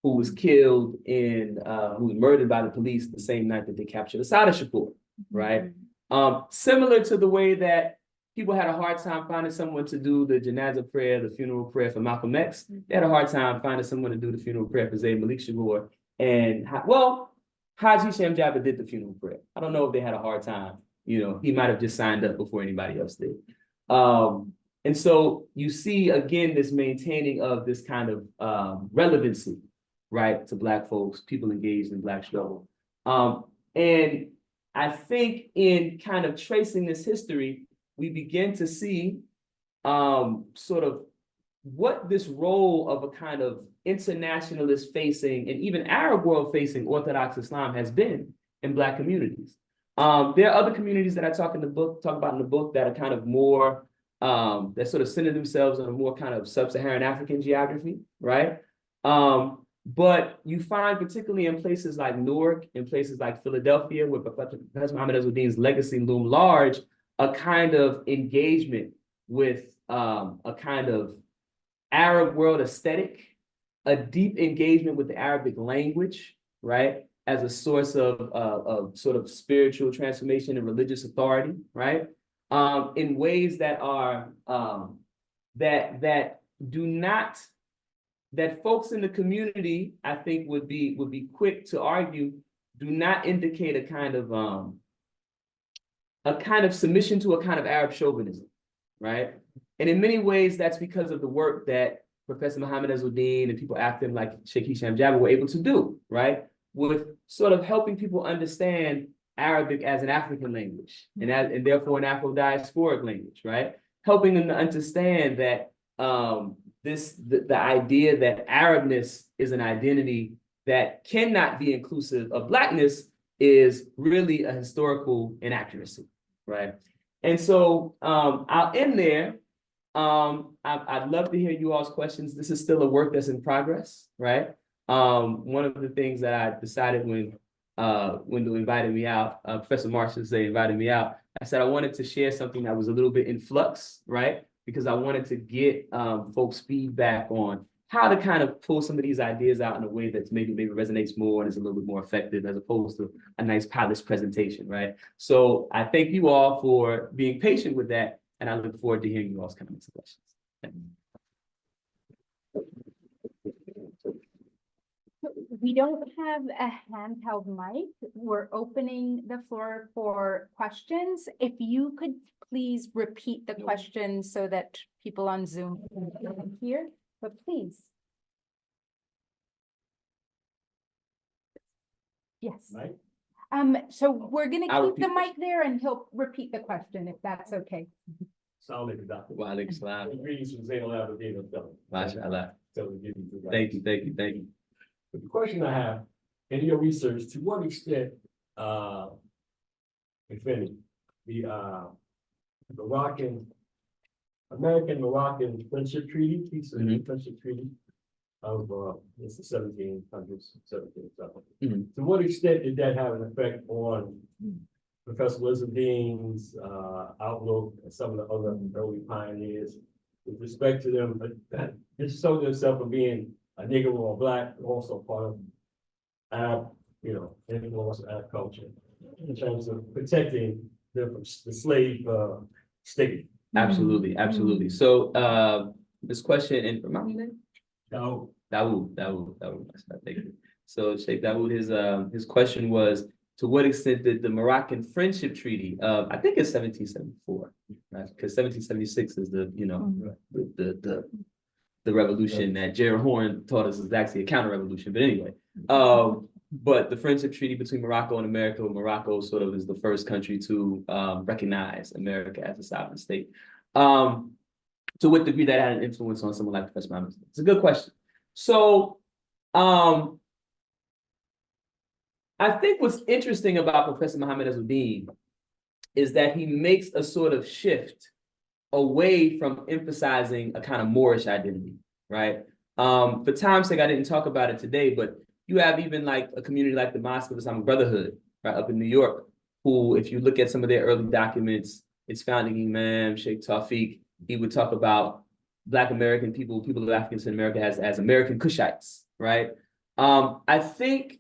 who was killed who was murdered by the police the same night that they captured Assata Shakur, right? Similar to the way that people had a hard time finding someone to do the janazah prayer, the funeral prayer for Malcolm X. They had a hard time finding someone to do the funeral prayer for Zayd Malik Shagur. And Haji Shem Jabba did the funeral prayer. I don't know if they had a hard time. You know, he might have just signed up before anybody else did. And so you see, again, this maintaining of this kind of relevancy, right, to Black folks, people engaged in Black struggle. And I think in kind of tracing this history, we begin to see sort of what this role of a kind of internationalist facing and even Arab world facing Orthodox Islam has been in Black communities. There are other communities that I talk about in the book that are kind of more, that sort of center themselves on a more kind of sub-Saharan African geography, right? But you find particularly in places like Newark, in places like Philadelphia, where Professor Muhammad Azzuddin's legacy loomed large, a kind of engagement with a kind of Arab world aesthetic, a deep engagement with the Arabic language, right, as a source of sort of spiritual transformation and religious authority, right, in ways that are that folks in the community, I think, would be quick to argue, do not indicate a kind of submission to a kind of Arab chauvinism, right? And in many ways, that's because of the work that Professor Muhammad Azzuddin and people after him, like Sheikh Hisham Jabba, were able to do, right? With sort of helping people understand Arabic as an African language and therefore an Afro-diasporic language, right? Helping them to understand that the idea that Arabness is an identity that cannot be inclusive of Blackness is really a historical inaccuracy, right? And so I'll end there. I'd love to hear you all's questions. This is still a work that's in progress, right? One of the things that I decided when they invited me out, Professor Marshall invited me out, I said I wanted to share something that was a little bit in flux, right? Because I wanted to get folks' feedback on how to kind of pull some of these ideas out in a way that maybe resonates more and is a little bit more effective as opposed to a nice polished presentation, right? So I thank you all for being patient with that, and I look forward to hearing you all's comments and questions. Thank you. We don't have a handheld mic. We're opening the floor for questions. If you could please repeat the question so that people on Zoom can hear, but please. Yes. Right? So we're gonna I'll keep the repeat. mic there and he'll repeat the question if that's okay. Sound like a doctor. Wa alaikum salam. Greetings from Zayn al-Abidin of MashaAllah. Thank Thank you. But the question I have, in your research, to what extent, if any, the American-Moroccan Friendship Treaty, Peace and Friendship Treaty of it's the 1700s, 1700s. To what extent did that have an effect on Professor Azzuddin's outlook and some of the other early pioneers with respect to them just show themselves of being a Negro or Black, also part of Arab, influence of Arab culture in terms of protecting them from the slave state? Absolutely. So this question, and remind me name? Dawood. Thank you. So Sheikh Dawood, his question was, to what extent did the Moroccan Friendship Treaty of, I think it's 1774, right? Because 1776 is the revolution that Jared Horn taught us is actually a counter-revolution. But anyway, but the Friendship Treaty between Morocco and America, Morocco sort of is the first country to recognize America as a sovereign state. To what degree that had an influence on someone like Professor Muhammad? It's a good question. So I think what's interesting about Professor Muhammad Azzuddin is that he makes a sort of shift away from emphasizing a kind of Moorish identity, right? For time's sake, I didn't talk about it today, but you have even like a community like the Mosque of Islamic Brotherhood, right, up in New York, who, if you look at some of their early documents, its founding imam, Sheikh Tawfiq, he would talk about Black American people of Africans in America as American Cushites, right? I think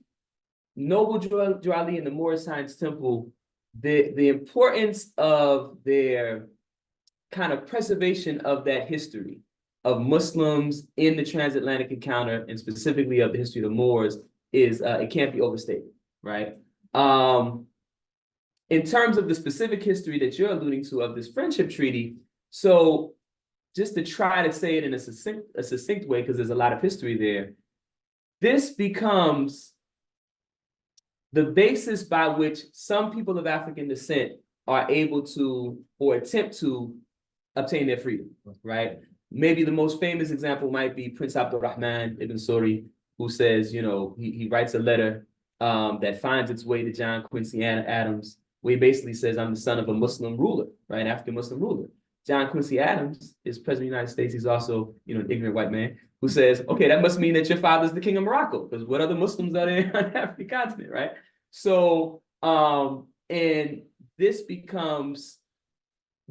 Noble Drew Ali and the Moorish Science Temple the importance of their kind of preservation of that history of Muslims in the transatlantic encounter, and specifically of the history of the Moors, is it can't be overstated, right? In terms of the specific history that you're alluding to of this friendship treaty, so just to try to say it in a succinct way, because there's a lot of history there, this becomes the basis by which some people of African descent are able to, or attempt to, obtain their freedom, right? Maybe the most famous example might be Prince Abdurrahman ibn Suri, who says, you know, he writes a letter that finds its way to John Quincy Adams, where he basically says, I'm the son of a Muslim ruler, right? African Muslim ruler. John Quincy Adams is president of the United States. He's also, you know, an ignorant white man who says, okay, that must mean that your father's the king of Morocco, because what other Muslims are there on the African continent, right? So, and this becomes,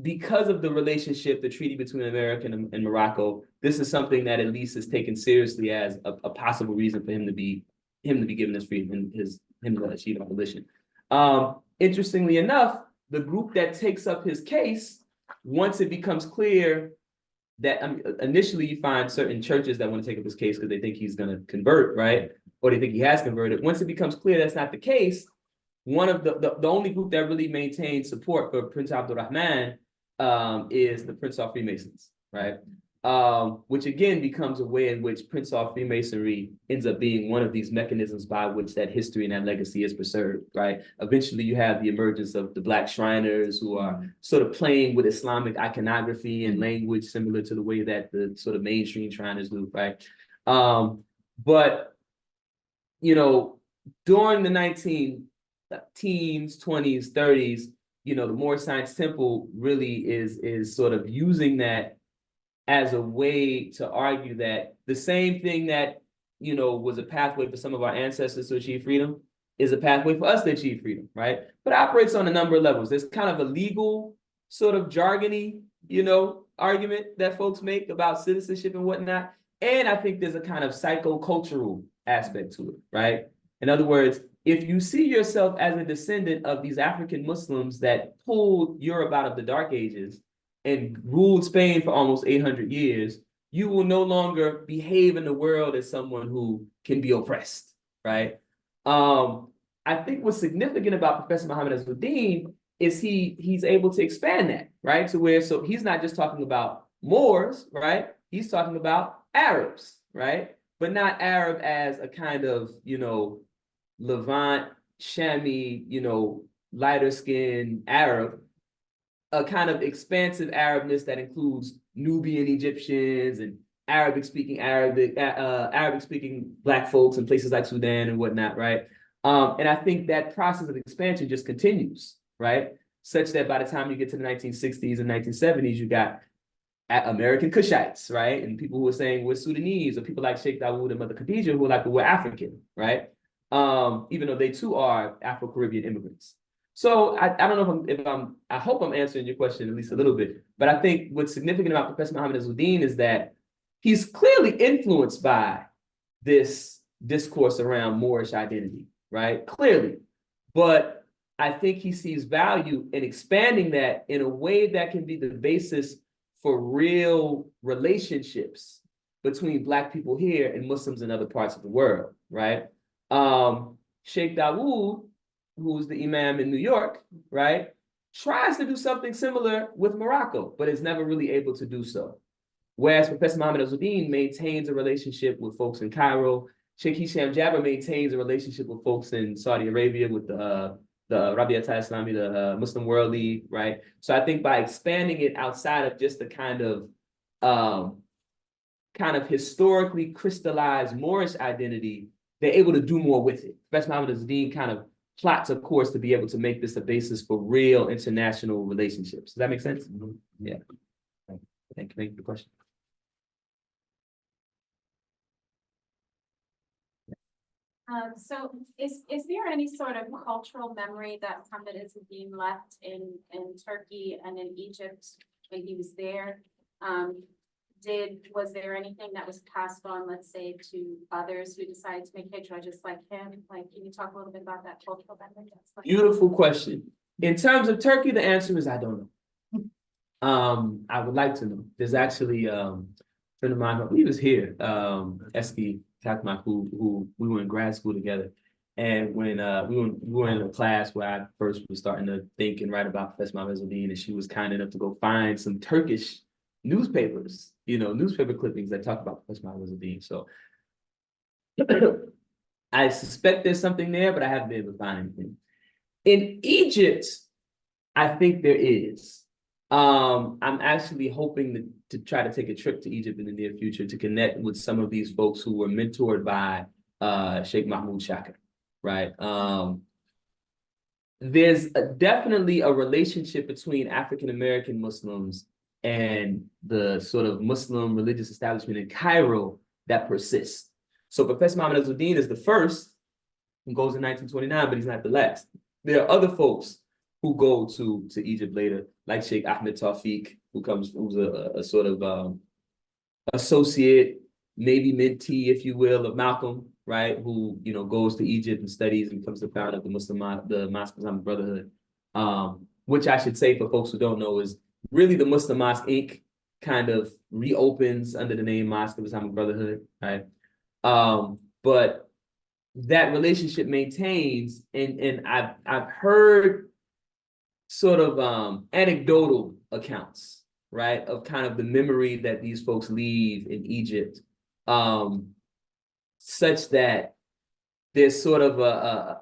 because of the relationship, the treaty between America and Morocco, this is something that at least is taken seriously as a possible reason for him to be given his freedom and him to achieve abolition. Interestingly enough, the group that takes up his case, once it becomes clear that initially you find certain churches that want to take up his case because they think he's going to convert, right? Or they think he has converted. Once it becomes clear that's not the case, one of the only group that really maintains support for Prince Abdurrahman is the Prince of Freemasons, right? Which again becomes a way in which Prince of Freemasonry ends up being one of these mechanisms by which that history and that legacy is preserved, right? Eventually you have the emergence of the Black Shriners, who are sort of playing with Islamic iconography and language similar to the way that the sort of mainstream Shriners do, right? But, you know, during the 19 teens, 20s, 30s, you know, the Moorish Science Temple really is sort of using that as a way to argue that the same thing that, you know, was a pathway for some of our ancestors to achieve freedom is a pathway for us to achieve freedom, right? But it operates on a number of levels. There's kind of a legal sort of jargony, you know, argument that folks make about citizenship and whatnot. And I think there's a kind of psychocultural aspect to it, right? In other words, if you see yourself as a descendant of these African Muslims that pulled Europe out of the Dark Ages and ruled Spain for almost 800 years, you will no longer behave in the world as someone who can be oppressed, right? I think what's significant about Professor Muhammad Azzuddin is he's able to expand that, right? To where, so he's not just talking about Moors, right? He's talking about Arabs, right? But not Arab as a kind of, you know, Levant, Shami, you know, lighter skinned Arab, a kind of expansive Arabness that includes Nubian Egyptians and Arabic speaking Black folks in places like Sudan and whatnot, right? And I think that process of expansion just continues, right? Such that by the time you get to the 1960s and 1970s, you got American Kushites, right? And people who are saying we're Sudanese, or people like Sheikh Dawood and Mother Khadijah who are like, we're African, right? Even though they too are Afro-Caribbean immigrants. So I don't know I hope I'm answering your question at least a little bit, but I think what's significant about Professor Muhammad Azzuddin is that he's clearly influenced by this discourse around Moorish identity, right? Clearly. But I think he sees value in expanding that in a way that can be the basis for real relationships between Black people here and Muslims in other parts of the world, right? Sheikh Dawood, who's the imam in New York, right, tries to do something similar with Morocco, but is never really able to do so. Whereas Professor Muhammad Azzuddin maintains a relationship with folks in Cairo. Sheikh Hisham Jabber maintains a relationship with folks in Saudi Arabia with the Rabiat al-Islami, the Muslim World League, right? So I think by expanding it outside of just the kind of historically crystallized Moorish identity, they're able to do more with it. Professor Muhammad Azzuddin kind of plots a course to be able to make this a basis for real international relationships. Does that make sense? Mm-hmm. Yeah. Thank you for the question. So is there any sort of cultural memory that Muhammad Azzuddin left in Turkey and in Egypt when he was there? Was there anything that was passed on, let's say, to others who decided to make hijrah just like him? Like, can you talk a little bit about that cultural memory? Beautiful question. In terms of Turkey, the answer is I don't know. I would like to know. There's actually a friend of mine, he was here, Eski Takmak, who we were in grad school together. And when we were in a class where I first was starting to think and write about Professor Mohammed Zuddin, and she was kind enough to go find some Turkish newspapers, newspaper clippings that talk about Professor Mohammed Zuddin. So I suspect there's something there, but I haven't been able to find anything. In Egypt, I think there is. I'm actually hoping to try to take a trip to Egypt in the near future to connect with some of these folks who were mentored by Sheikh Mahmoud Shakir, right? There's definitely a relationship between African-American Muslims and the sort of Muslim religious establishment in Cairo that persists. So Professor Mohammed Zuddin is the first who goes in 1929, but he's not the last. There are other folks who go to Egypt later, like Sheikh Ahmed Tawfiq, who's a sort of associate, maybe mentee, if you will, of Malcolm, right? Who goes to Egypt and studies and becomes the founder of the Mosque Islamic Brotherhood, which I should say for folks who don't know is really the Muslim Mosque Inc. kind of reopens under the name Mosque of Islamic Brotherhood, right? But that relationship maintains, and I've heard sort of anecdotal accounts, right, of kind of the memory that these folks leave in Egypt, such that there's sort of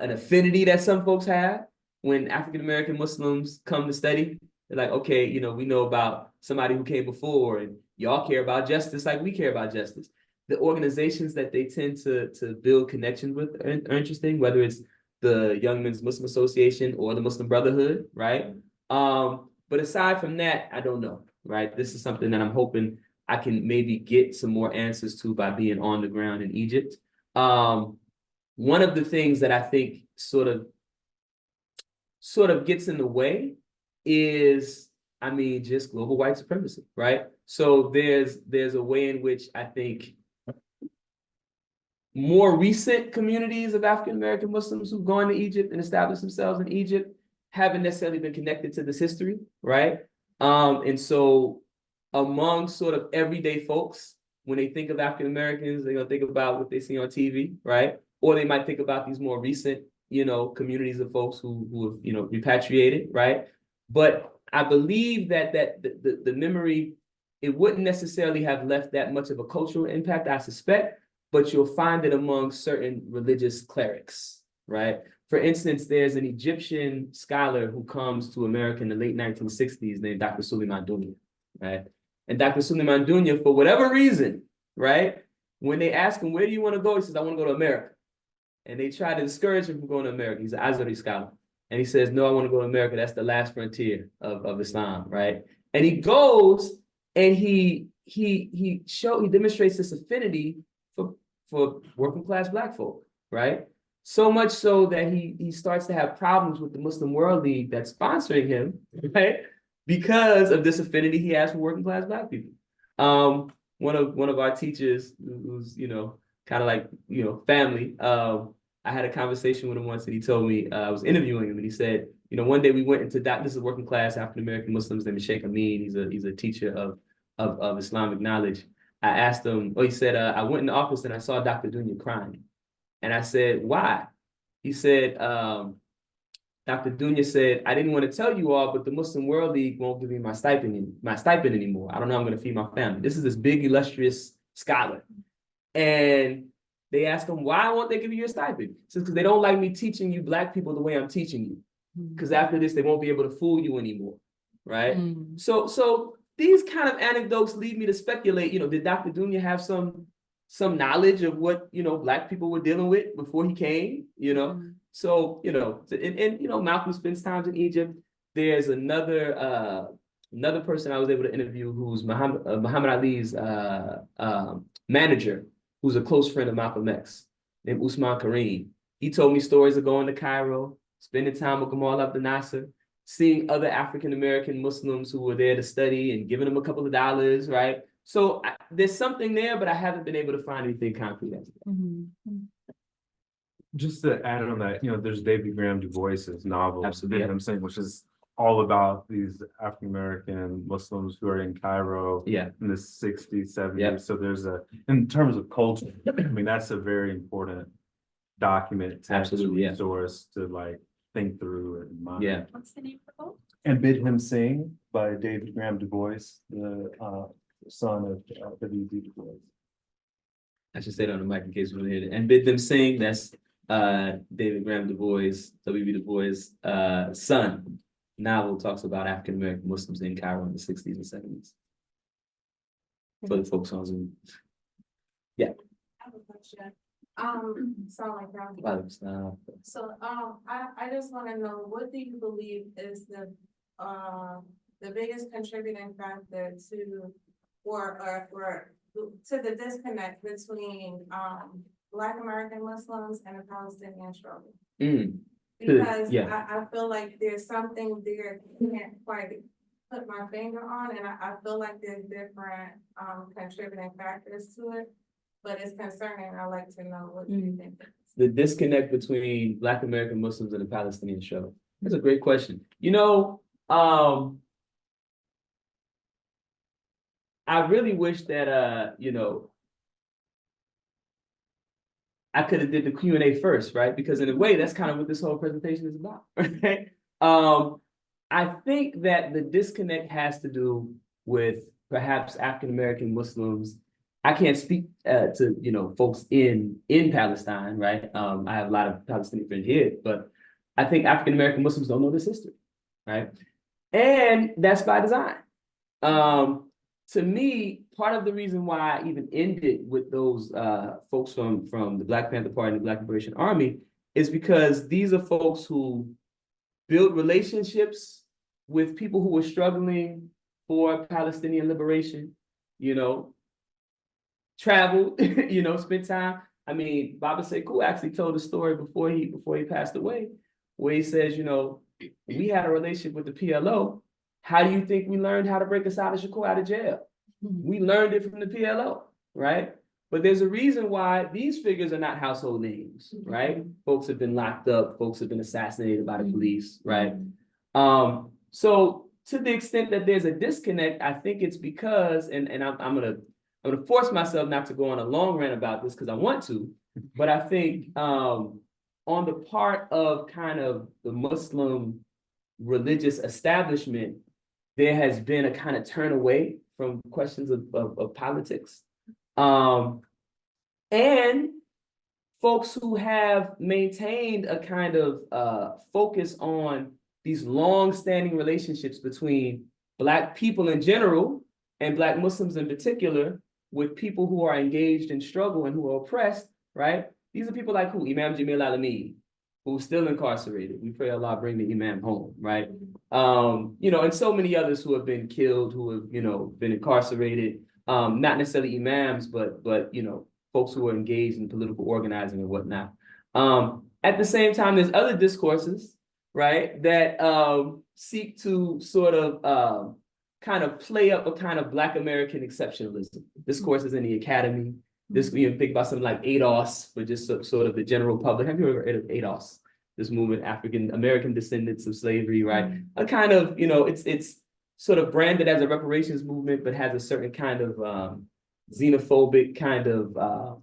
an affinity that some folks have when African-American Muslims come to study. They're like, okay, we know about somebody who came before, and y'all care about justice like we care about justice. The organizations that they tend to build connections with are interesting, whether it's the Young Men's Muslim Association or the Muslim Brotherhood, right? But aside from that, I don't know, right? This is something that I'm hoping I can maybe get some more answers to by being on the ground in Egypt. One of the things that I think sort of gets in the way is, just global white supremacy, right? So there's a way in which I think more recent communities of African-American Muslims who've gone to Egypt and established themselves in Egypt haven't necessarily been connected to this history, right? And so among sort of everyday folks, when they think of African-Americans, they're gonna think about what they see on TV, right? Or they might think about these more recent, communities of folks who have, repatriated, right? But I believe that the memory, it wouldn't necessarily have left that much of a cultural impact, I suspect, but you'll find it among certain religious clerics, right? For instance, there's an Egyptian scholar who comes to America in the late 1960s named Dr. Suleiman Dunya, right? And Dr. Suleiman Dunya, for whatever reason, right, when they ask him, where do you want to go? He says, I want to go to America. And they try to discourage him from going to America. He's an Azari scholar. And he says, no, I want to go to America. That's the last frontier of Islam, right? And he goes and he demonstrates this affinity for working class Black folk, right? So much so that he starts to have problems with the Muslim World League that's sponsoring him, right? Because of this affinity he has for working class Black people. One of our teachers, who's kind of like family, I had a conversation with him once, and he told me, I was interviewing him, and he said, one day we went into this is working class African American Muslims named Sheikh Amin. He's a teacher of Islamic knowledge. I asked him, he said, I went in the office and I saw Dr. Dunya crying. And I said, why? He said, Dr. Dunya said, I didn't want to tell you all, but the Muslim World League won't give me my stipend anymore. I don't know how I'm going to feed my family. This is this big, illustrious scholar. And they asked him, why won't they give you your stipend? He says, because they don't like me teaching you Black people the way I'm teaching you. Because after this, they won't be able to fool you anymore, right? So these kind of anecdotes lead me to speculate, did Dr. Dunya have some knowledge of what, Black people were dealing with before he came, So, and Malcolm spends time in Egypt. There's another person I was able to interview who's Muhammad Ali's manager, who's a close friend of Malcolm X, named Usman Kareem. He told me stories of going to Cairo, spending time with Gamal Abdel Nasser, seeing other African-American Muslims who were there to study and giving them a couple of dollars, right? So there's something there, but I haven't been able to find anything concrete as of yet. Just to add on that, there's David Graham Du Bois's novel, Absolutely, I'm saying, which is all about these African-American Muslims who are in Cairo Yeah, in the 60s, 70s. Yeah. So there's in terms of culture, I mean, that's a very important document to Absolutely, yeah. resource to like think through and mind. yeah. What's the name of the book? And Bid Him Sing by David Graham Du Bois, the son of W.B. Du Bois. I should say it on the mic in case we don't hear it. And Bid Them Sing, that's David Graham Du Bois, W.B. Du Bois' son. Novel talks about African-American Muslims in Cairo in the 60s and 70s. For the folks on Zoom. I have a question. Sound like that. So, I just wanna know, what do you believe is the biggest contributing factor to, or to the disconnect between, Black American Muslims and the Palestinian struggle? Because yeah. I feel like there's something there I can't quite put my finger on, and I feel like there's different, contributing factors to it. But it's concerning. I'd like to know what you think. The disconnect between Black American Muslims and the Palestinian struggle. That's a great question. I really wish that, I could have did the Q&A first, right? Because in a way, that's kind of what this whole presentation is about, right? I think that the disconnect has to do with perhaps African-American Muslims. I can't speak to, folks in Palestine, right? I have a lot of Palestinian friends here, but I think African-American Muslims don't know this history, right? And that's by design. To me, part of the reason why I even ended with those folks from the Black Panther Party and the Black Liberation Army is because these are folks who build relationships with people who were struggling for Palestinian liberation, traveled, spent time. I mean, Baba Sekou actually told a story before he passed away, where he says, we had a relationship with the PLO. How do you think we learned how to break Assata Shakur out of jail? We learned it from the PLO, right? But there's a reason why these figures are not household names, right? Folks have been locked up, folks have been assassinated by the police, right? So to the extent that there's a disconnect, I think it's because, and I'm gonna force myself not to go on a long rant about this because I want to, but I think on the part of kind of the Muslim religious establishment, there has been a kind of turn away from questions of politics. And folks who have maintained a kind of focus on these long-standing relationships between Black people in general and Black Muslims in particular, with people who are engaged in struggle and who are oppressed, right? These are people like who? Imam Jamil Alameen, who's still incarcerated. We pray Allah bring the Imam home, right? And so many others who have been killed, who have, been incarcerated, not necessarily imams, but folks who are engaged in political organizing and whatnot. At the same time, there's other discourses, right, that seek to sort of kind of play up a kind of Black American exceptionalism. Discourses in the academy. This, think about something like ADOS, for just sort of the general public. Have you ever heard of ADOS? This movement, African American descendants of slavery, right? A kind of, it's sort of branded as a reparations movement, but has a certain kind of xenophobic kind of,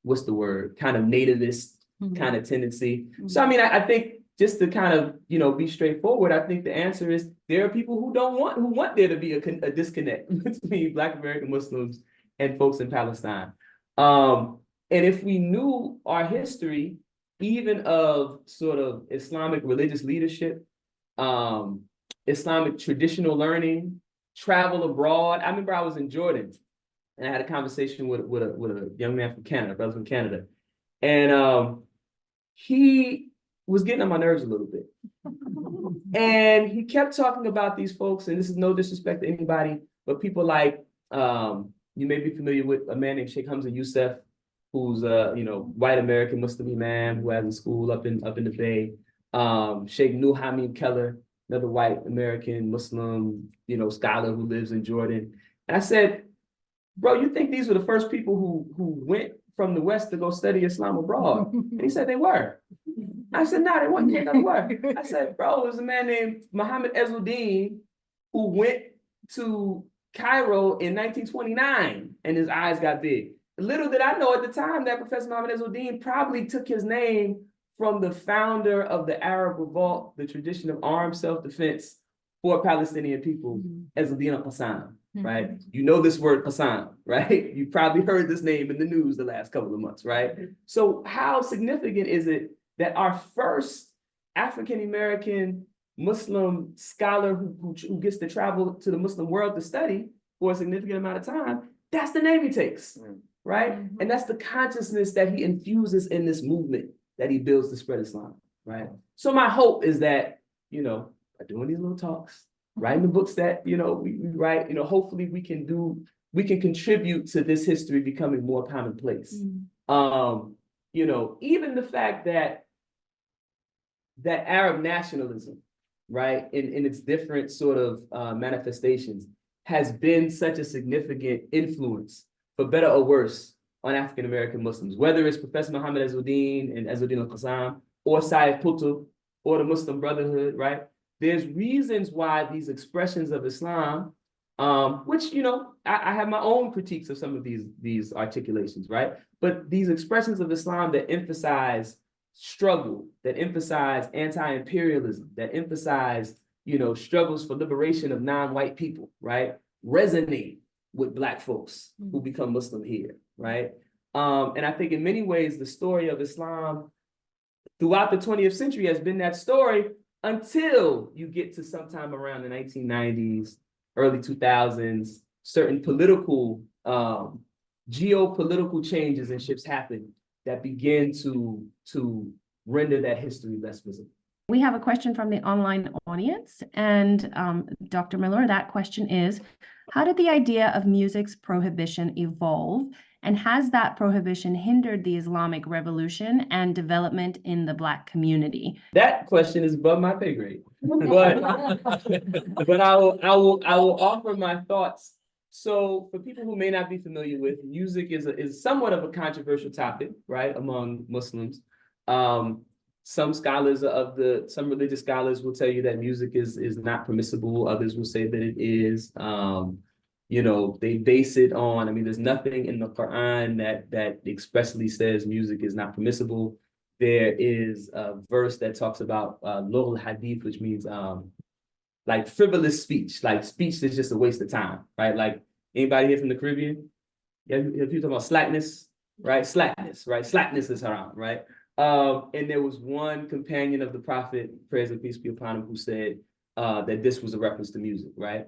what's the word? Kind of nativist kind of tendency. So, I mean, I think just to kind of, be straightforward, I think the answer is there are people who want there to be a disconnect between Black American Muslims and folks in Palestine. And if we knew our history, even of sort of Islamic religious leadership, Islamic traditional learning, travel abroad. I remember I was in Jordan and I had a conversation with a young man from Canada, brother from Canada. And he was getting on my nerves a little bit. And he kept talking about these folks, and this is no disrespect to anybody, but people like, you may be familiar with a man named Sheikh Hamza Youssef, who's a white American Muslim imam who has a school up in the Bay. Sheikh Nur Hamid Keller, another white American Muslim scholar who lives in Jordan. And I said, bro, you think these were the first people who went from the West to go study Islam abroad? And he said they were. I said, no, they weren't. They were. I said, bro, it was a man named Muhammad Ezzuddin who went to Cairo in 1929 and his eyes got big. Little did I know at the time that Professor Muhammad Ezzuddin probably took his name from the founder of the Arab Revolt, the tradition of armed self-defense for Palestinian people, Ezzuddin al-Qassam, right? You know this word Qassam, right? You probably heard this name in the news the last couple of months, right? So how significant is it that our first African-American Muslim scholar who gets to travel to the Muslim world to study for a significant amount of time, that's the name he takes, right? And that's the consciousness that he infuses in this movement that he builds to spread Islam, right? So my hope is that, you know, by doing these little talks, writing the books that, you know, we write, you know, hopefully we can contribute to this history becoming more commonplace. You know, even the fact that Arab nationalism, right, in its different sort of manifestations, has been such a significant influence, for better or worse, on African-American Muslims, whether it's Professor Muhammad Ezzuddin and Ezzuddin al-Qassam, or Sayyid Qutb, or the Muslim Brotherhood, right? There's reasons why these expressions of Islam, which, you know, I have my own critiques of some of these articulations, right? But these expressions of Islam that emphasize struggle, that emphasize anti-imperialism, that emphasize, you know, struggles for liberation of non-white people, right? Resonate with Black folks who become Muslim here, right? And I think in many ways, the story of Islam throughout the 20th century has been that story until you get to sometime around the 1990s, early 2000s, certain political, geopolitical changes and shifts happen that begin to render that history less visible. We have a question from the online audience, and Dr. Miller, that question is, how did the idea of music's prohibition evolve, and has that prohibition hindered the Islamic revolution and development in the Black community? That question is above my pay grade, but I will offer my thoughts. So for people who may not be familiar with, music is somewhat of a controversial topic, right, among Muslims. Some religious scholars will tell you that music is not permissible. Others will say that it is. You know, they base it on, I mean, there's nothing in the Quran that expressly says music is not permissible. There is a verse that talks about lugh al-hadith, which means like frivolous speech, like speech that's just a waste of time, right? Like anybody here from the Caribbean? Yeah, people talking about slackness, right? Slackness, right? Slackness is haram, right? And there was one companion of the Prophet, praise and peace be upon him, who said that this was a reference to music, right?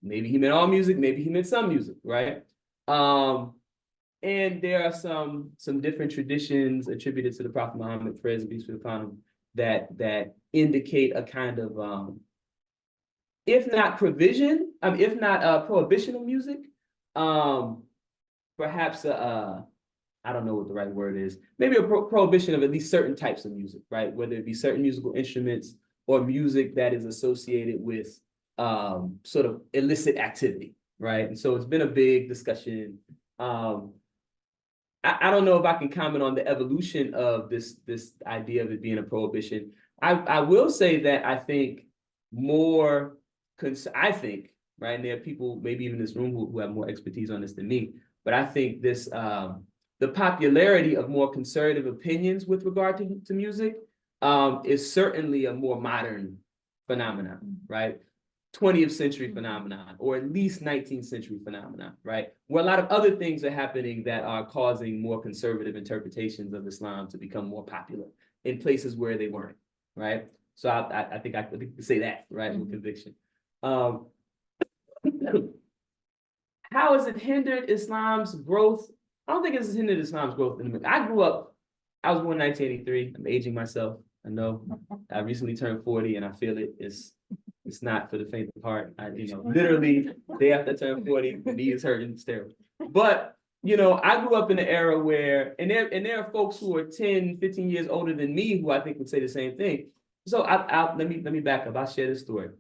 Maybe he meant all music, maybe he meant some music, right? And there are some different traditions attributed to the Prophet Muhammad, praise and peace be upon him, that indicate a kind of, if not prohibition of music, perhaps I don't know what the right word is, maybe a prohibition of at least certain types of music, right? Whether it be certain musical instruments or music that is associated with sort of illicit activity, right? And so it's been a big discussion. I don't know if I can comment on the evolution of this idea of it being a prohibition. I will say that I think right, and there are people maybe even in this room who have more expertise on this than me, but I think this the popularity of more conservative opinions with regard to music is certainly a more modern phenomenon, right? 20th century phenomenon, or at least 19th century phenomenon, right? Where a lot of other things are happening that are causing more conservative interpretations of Islam to become more popular in places where they weren't, right? So I think I could say that, right, with conviction. How has it hindered Islam's growth? I don't think it's hindered Islam's growth. I was born in 1983. I'm aging myself. I know. I recently turned 40 and I feel it. It's not for the faint of heart. Literally day after I turned 40, my knee is hurting, it's terrible. But, I grew up in an era where, and there are folks who are 10, 15 years older than me who I think would say the same thing. So let me back up. I'll share this story.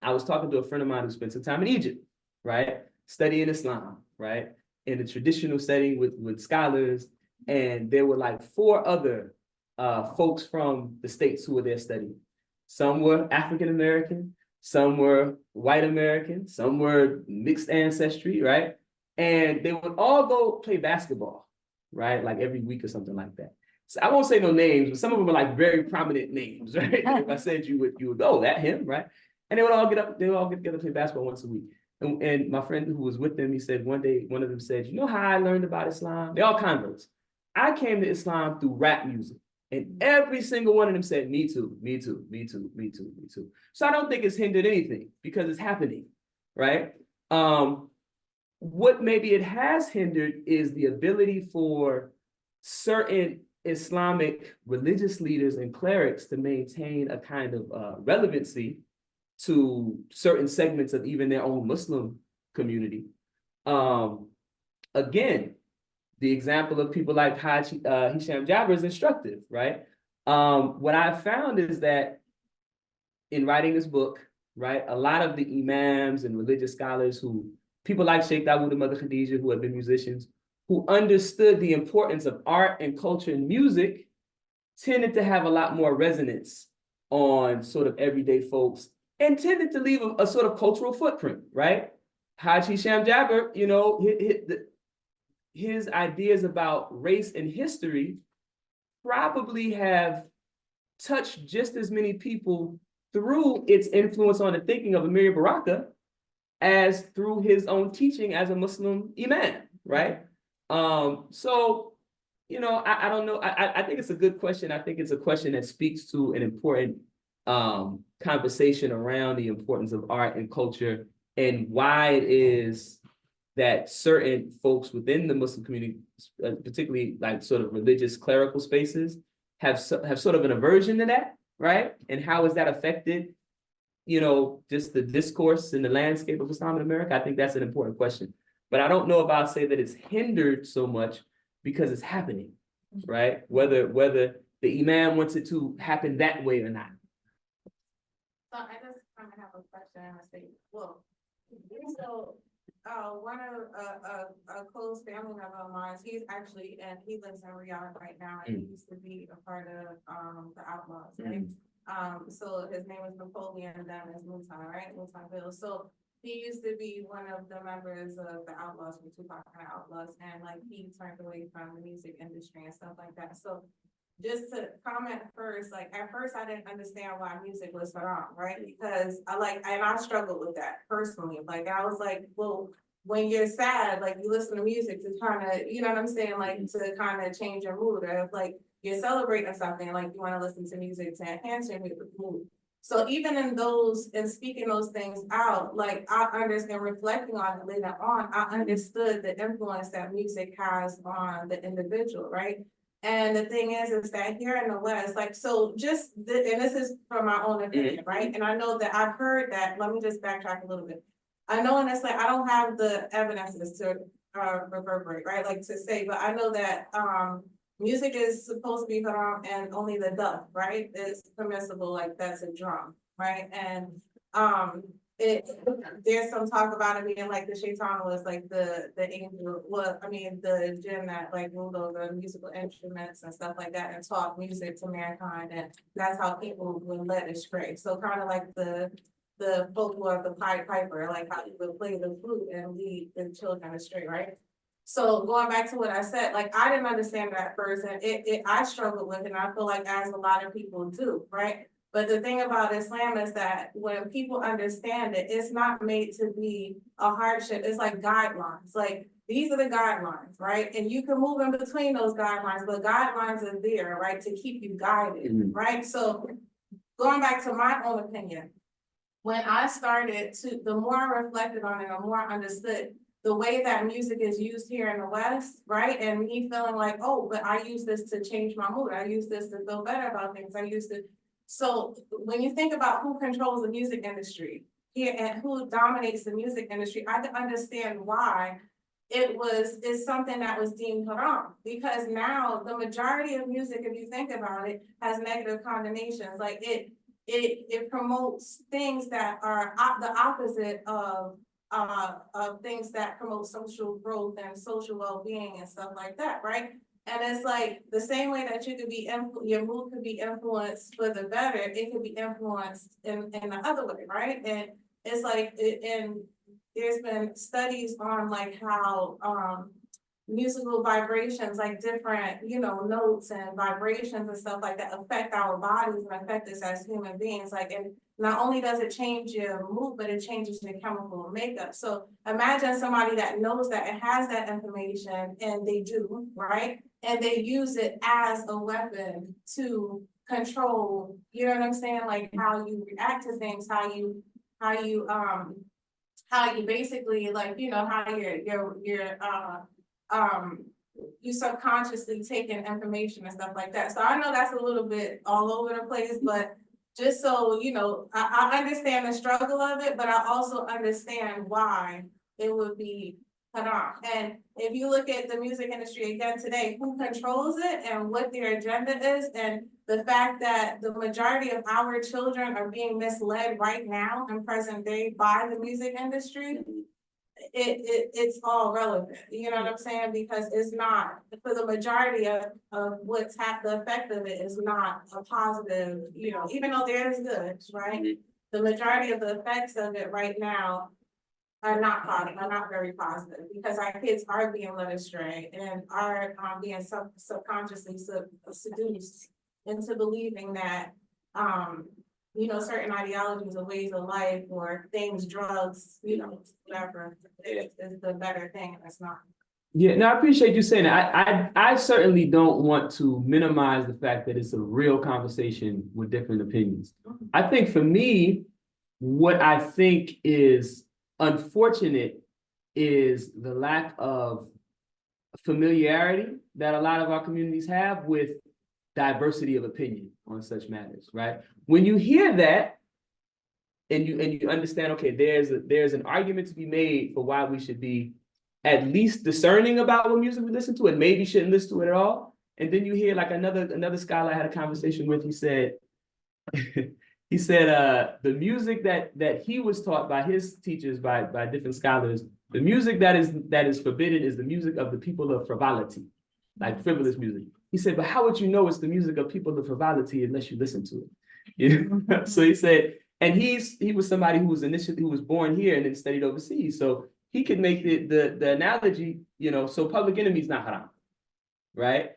I was talking to a friend of mine who spent some time in Egypt, right? Studying Islam, right? In a traditional setting with scholars. and there were like 4 other folks from the States who were there studying. Some were African American, some were white American, some were mixed ancestry, right? And they would all go play basketball, right? Like every week or something like that. So I won't say no names, but some of them were like very prominent names, right? If I said you would go, that him, right? And they would all get together to play basketball once a week. And my friend who was with them, he said one day, one of them said, you know how I learned about Islam? They're all converts. I came to Islam through rap music. And every single one of them said, me too, me too, me too, me too, me too. So I don't think it's hindered anything because it's happening, right? What maybe it has hindered is the ability for certain Islamic religious leaders and clerics to maintain a kind of relevancy to certain segments of even their own Muslim community. Again, the example of people like Hisham Jabber is instructive, right? What I found is that in writing this book, right, a lot of the imams and religious scholars people like Sheikh Dawood and Mother Khadijah, who have been musicians, who understood the importance of art and culture and music, tended to have a lot more resonance on sort of everyday folks and tended to leave a sort of cultural footprint, right? Haji Hisham Jabber, you know, his ideas about race and history probably have touched just as many people through its influence on the thinking of Amir Baraka as through his own teaching as a Muslim imam, right? So, you know, I don't know. I think it's a good question. I think it's a question that speaks to an important conversation around the importance of art and culture and why it is that certain folks within the Muslim community, particularly like sort of religious clerical spaces, have sort of an aversion to that, right? And how has that affected, you know, just the discourse and the landscape of Islam in America? I think that's an important question. But I don't know if I'll say that it's hindered so much because it's happening, right? Whether the imam wants it to happen that way or not. So I just kind of have a question and I say, well, so one of a close family member of mine, he's actually, and he lives in Riyadh right now, and he used to be a part of the Outlaws, right? So his name is Napoleon, and then is Mutan, right? Mutan Bill. So he used to be one of the members of the Outlaws, from Tupac and the Outlaws, and like he turned away from the music industry and stuff like that. So just to comment first, like at first I didn't understand why music was haram, right? Because I struggled with that personally. Like I was like, well, when you're sad, like you listen to music to kind of, you know what I'm saying? Like to kind of change your mood, or if like you're celebrating something, like you want to listen to music to enhance your mood. So even in those, and speaking those things out, like I understand, reflecting on it later on, I understood the influence that music has on the individual, right? And the thing is that here in the West, like, so just, and this is from my own opinion, right? And I know that I've heard that, let me just backtrack a little bit. I know, and it's like, I don't have the evidences to reverberate, right? Like to say, but I know that music is supposed to be haram and only the dub, right? Is permissible, like that's a drum, right? And there's some talk about it being like the shaitan was like the angel, the jinn that like ruled over musical instruments and stuff like that and taught music to mankind, and that's how people were led astray. So kind of like the folklore of the Pied Piper, like how you would play the flute and lead the children astray, right? So going back to what I said, like I didn't understand that at first, and I struggled with it, and I feel like as a lot of people do, right? But the thing about Islam is that when people understand it, it's not made to be a hardship. It's like guidelines. Like these are the guidelines, right? And you can move in between those guidelines, but guidelines are there, right, to keep you guided, right? So going back to my own opinion, when I started the more I reflected on it, the more I understood the way that music is used here in the West, right? And me feeling like, oh, but I use this to change my mood. I use this to feel better about things. So when you think about who controls the music industry here and who dominates the music industry, I can understand why it's something that was deemed haram, because now the majority of music, if you think about it, has negative connotations. Like it promotes things that are the opposite of things that promote social growth and social well-being and stuff like that, right? And it's like the same way that you could be, your mood could be influenced for the better, it could be influenced in the other way, right? And it's like, and there's been studies on like how, musical vibrations, like different, notes and vibrations and stuff like that affect our bodies and affect us as human beings. Like, and not only does it change your mood, but it changes your chemical makeup. So imagine somebody that knows that it has that information, and they do, right? And they use it as a weapon to control, you know what I'm saying? Like how you react to things, how you basically, like, how you subconsciously taking information and stuff like that. So I know that's a little bit all over the place, but just so, I understand the struggle of it, but I also understand why it would be haram. And if you look at the music industry again today, who controls it and what their agenda is, and the fact that the majority of our children are being misled right now in present day by the music industry, it's all relevant, you know what I'm saying? Because it's not, for the majority of what's the effect of it is not a positive, even though there is good, right? The majority of the effects of it right now are not positive, are not very positive, because our kids are being led astray and are being subconsciously seduced into believing that certain ideologies or ways of life or things, drugs, whatever, is the better thing, and it's not. Yeah, no, I appreciate you saying that. I certainly don't want to minimize the fact that it's a real conversation with different opinions. I think for me, what I think is unfortunate is the lack of familiarity that a lot of our communities have with diversity of opinion on such matters, right? When you hear that and you understand, okay, there's an argument to be made for why we should be at least discerning about what music we listen to and maybe shouldn't listen to it at all. And then you hear like another scholar I had a conversation with, he said, the music that he was taught by his teachers, by different scholars, the music that is forbidden is the music of the people of frivolity, like frivolous music. He said, but how would you know it's the music of people of frivolity unless you listen to it? So he said, and he was somebody who was born here and then studied overseas. So he could make the analogy, so Public Enemy is not haram, right?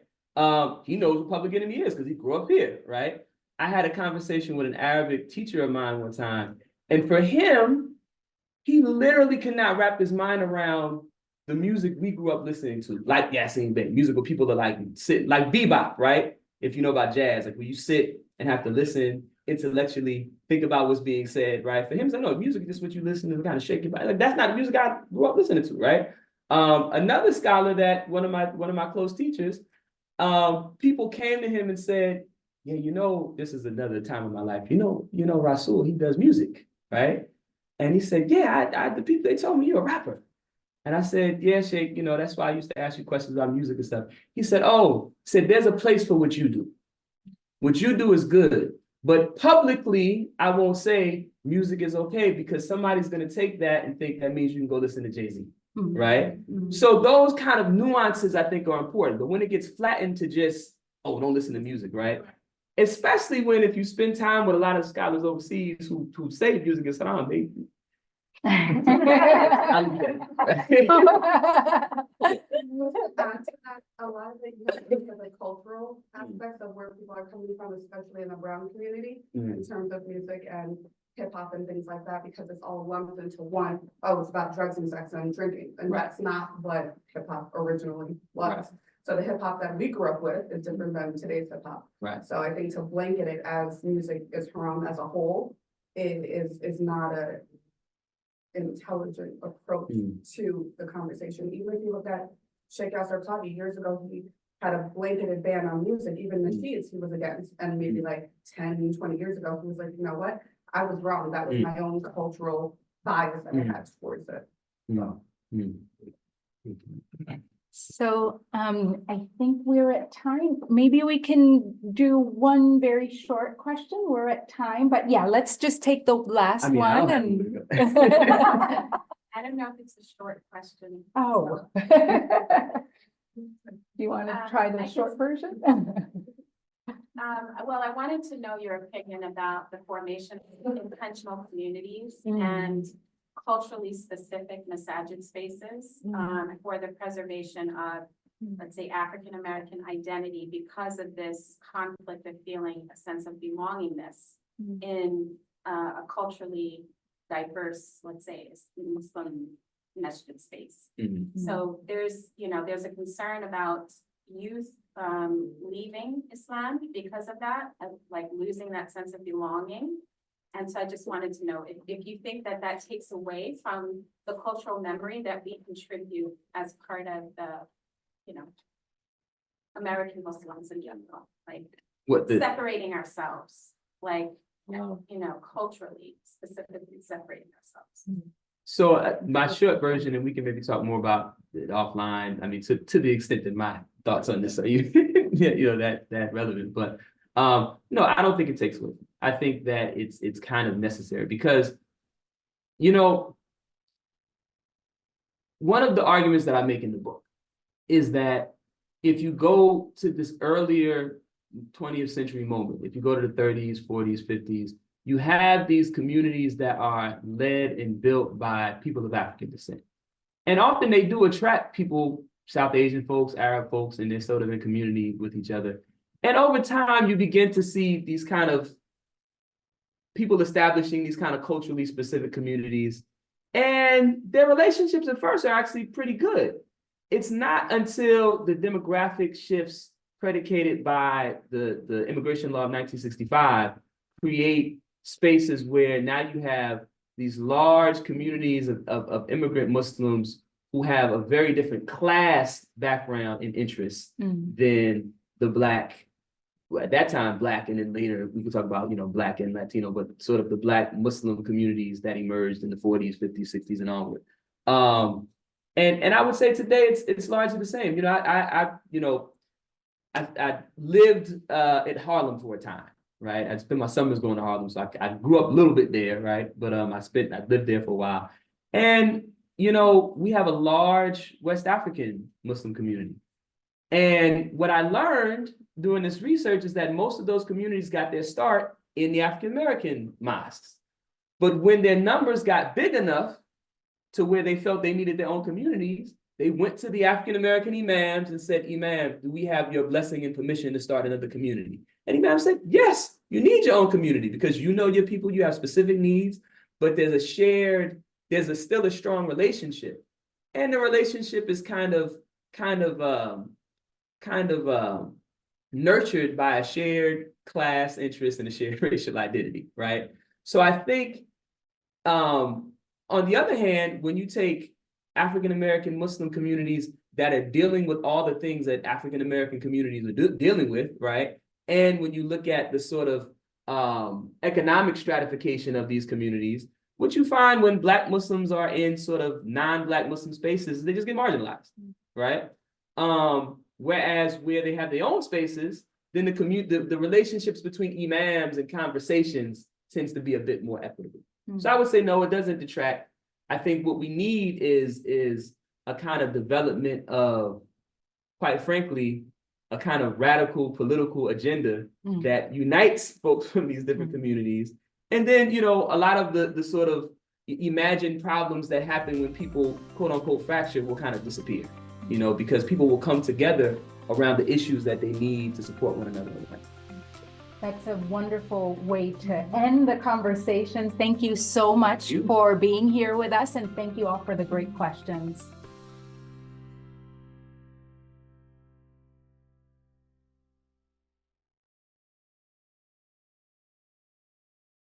He knows what Public Enemy is because he grew up here, right? I had a conversation with an Arabic teacher of mine one time, and for him, he literally could not wrap his mind around the music we grew up listening to, like Yassine Bey, musical people that like bebop, right? If you know about jazz, like when you sit and have to listen intellectually, think about what's being said, right? For him, it's like, no, music is just what you listen to, kind of shake your body. Like that's not the music I grew up listening to, right? Another scholar that one of my close teachers, people came to him and said, yeah, this is another time in my life. Rasul, he does music, right? And he said, yeah, the people, they told me you're a rapper. And I said, yeah, Sheikh, that's why I used to ask you questions about music and stuff. He said, there's a place for what you do. What you do is good. But publicly, I won't say music is okay because somebody's going to take that and think that means you can go listen to Jay-Z, right? So those kind of nuances I think are important. But when it gets flattened to just, don't listen to music, right? Especially if you spend time with a lot of scholars overseas who say music is haram, A lot of it, because like cultural aspects of where people are coming from, especially in the brown community, in terms of music and hip hop and things like that, because it's all lumped into one. Oh, it's about drugs and sex and drinking, and that's not what hip hop originally was. Right. So the hip hop that we grew up with is different than today's hip hop. Right. So I think to blanket it as music is haram as a whole, is not a intelligent approach to the conversation. Even if you look at Sheikh Yasser Qadhi, years ago, he had a blanketed ban on music, even the Shiites he was against. And maybe like 10, 20 years ago, he was like, you know what? I was wrong. That was my own cultural bias that I had towards it. So I think we're at time. Maybe we can do one very short question. We're at time, but yeah, let's just take the last one. And I don't know if it's a short question. Oh. Do you want to try the I short guess- version? Well, I wanted to know your opinion about the formation of intentional communities Mm. and culturally specific masajid spaces for the preservation of, let's say, African-American identity because of this conflict of feeling a sense of belongingness in a culturally diverse, let's say, Muslim masjid space. So there's a concern about youth leaving Islam because of that, like losing that sense of belonging. And so I just wanted to know if you think that that takes away from the cultural memory that we contribute as part of the, American Muslims in general, like separating ourselves, like, culturally, specifically separating ourselves. So my short version, and we can maybe talk more about it offline. I mean, to the extent that my thoughts on this are that relevant. But no, I don't think it takes away. I think that it's kind of necessary because, one of the arguments that I make in the book is that if you go to this earlier 20th century moment, if you go to the 30s, 40s, 50s, you have these communities that are led and built by people of African descent. And often they do attract people, South Asian folks, Arab folks, and they're sort of in community with each other. And over time, you begin to see these kind of people establishing these kind of culturally specific communities. And their relationships at first are actually pretty good. It's not until the demographic shifts predicated by the immigration law of 1965 create spaces where now you have these large communities of immigrant Muslims who have a very different class background and interests than the Black, well, at that time Black, and then later we could talk about, Black and Latino, but sort of the Black Muslim communities that emerged in the 40s, 50s, 60s, and onward. And I would say today it's largely the same. I lived at Harlem for a time, right? I spent my summers going to Harlem, so I grew up a little bit there, right? But I lived there for a while. And, we have a large West African Muslim community. And what I learned doing this research is that most of those communities got their start in the African-American mosques. But when their numbers got big enough to where they felt they needed their own communities, they went to the African-American imams and said, "Imam, do we have your blessing and permission to start another community?" And imam said, "Yes, you need your own community because you know your people, you have specific needs, but there's still a strong relationship. And the relationship is kind of nurtured by a shared class interest and a shared racial identity, right?" So I think, on the other hand, when you take African-American Muslim communities that are dealing with all the things that African-American communities are dealing with, right? And when you look at the sort of economic stratification of these communities, what you find when Black Muslims are in sort of non-Black Muslim spaces, they just get marginalized, right? Whereas where they have their own spaces, then the relationships between imams and conversations tends to be a bit more equitable. So I would say, no, it doesn't detract. I think what we need is a kind of development of, quite frankly, a kind of radical political agenda that unites folks from these different communities. And then, a lot of the sort of imagined problems that happen when people, quote unquote, fracture will kind of disappear, because people will come together around the issues that they need to support one another. That's a wonderful way to end the conversation. Thank you so much for being here with us, and thank you all for the great questions.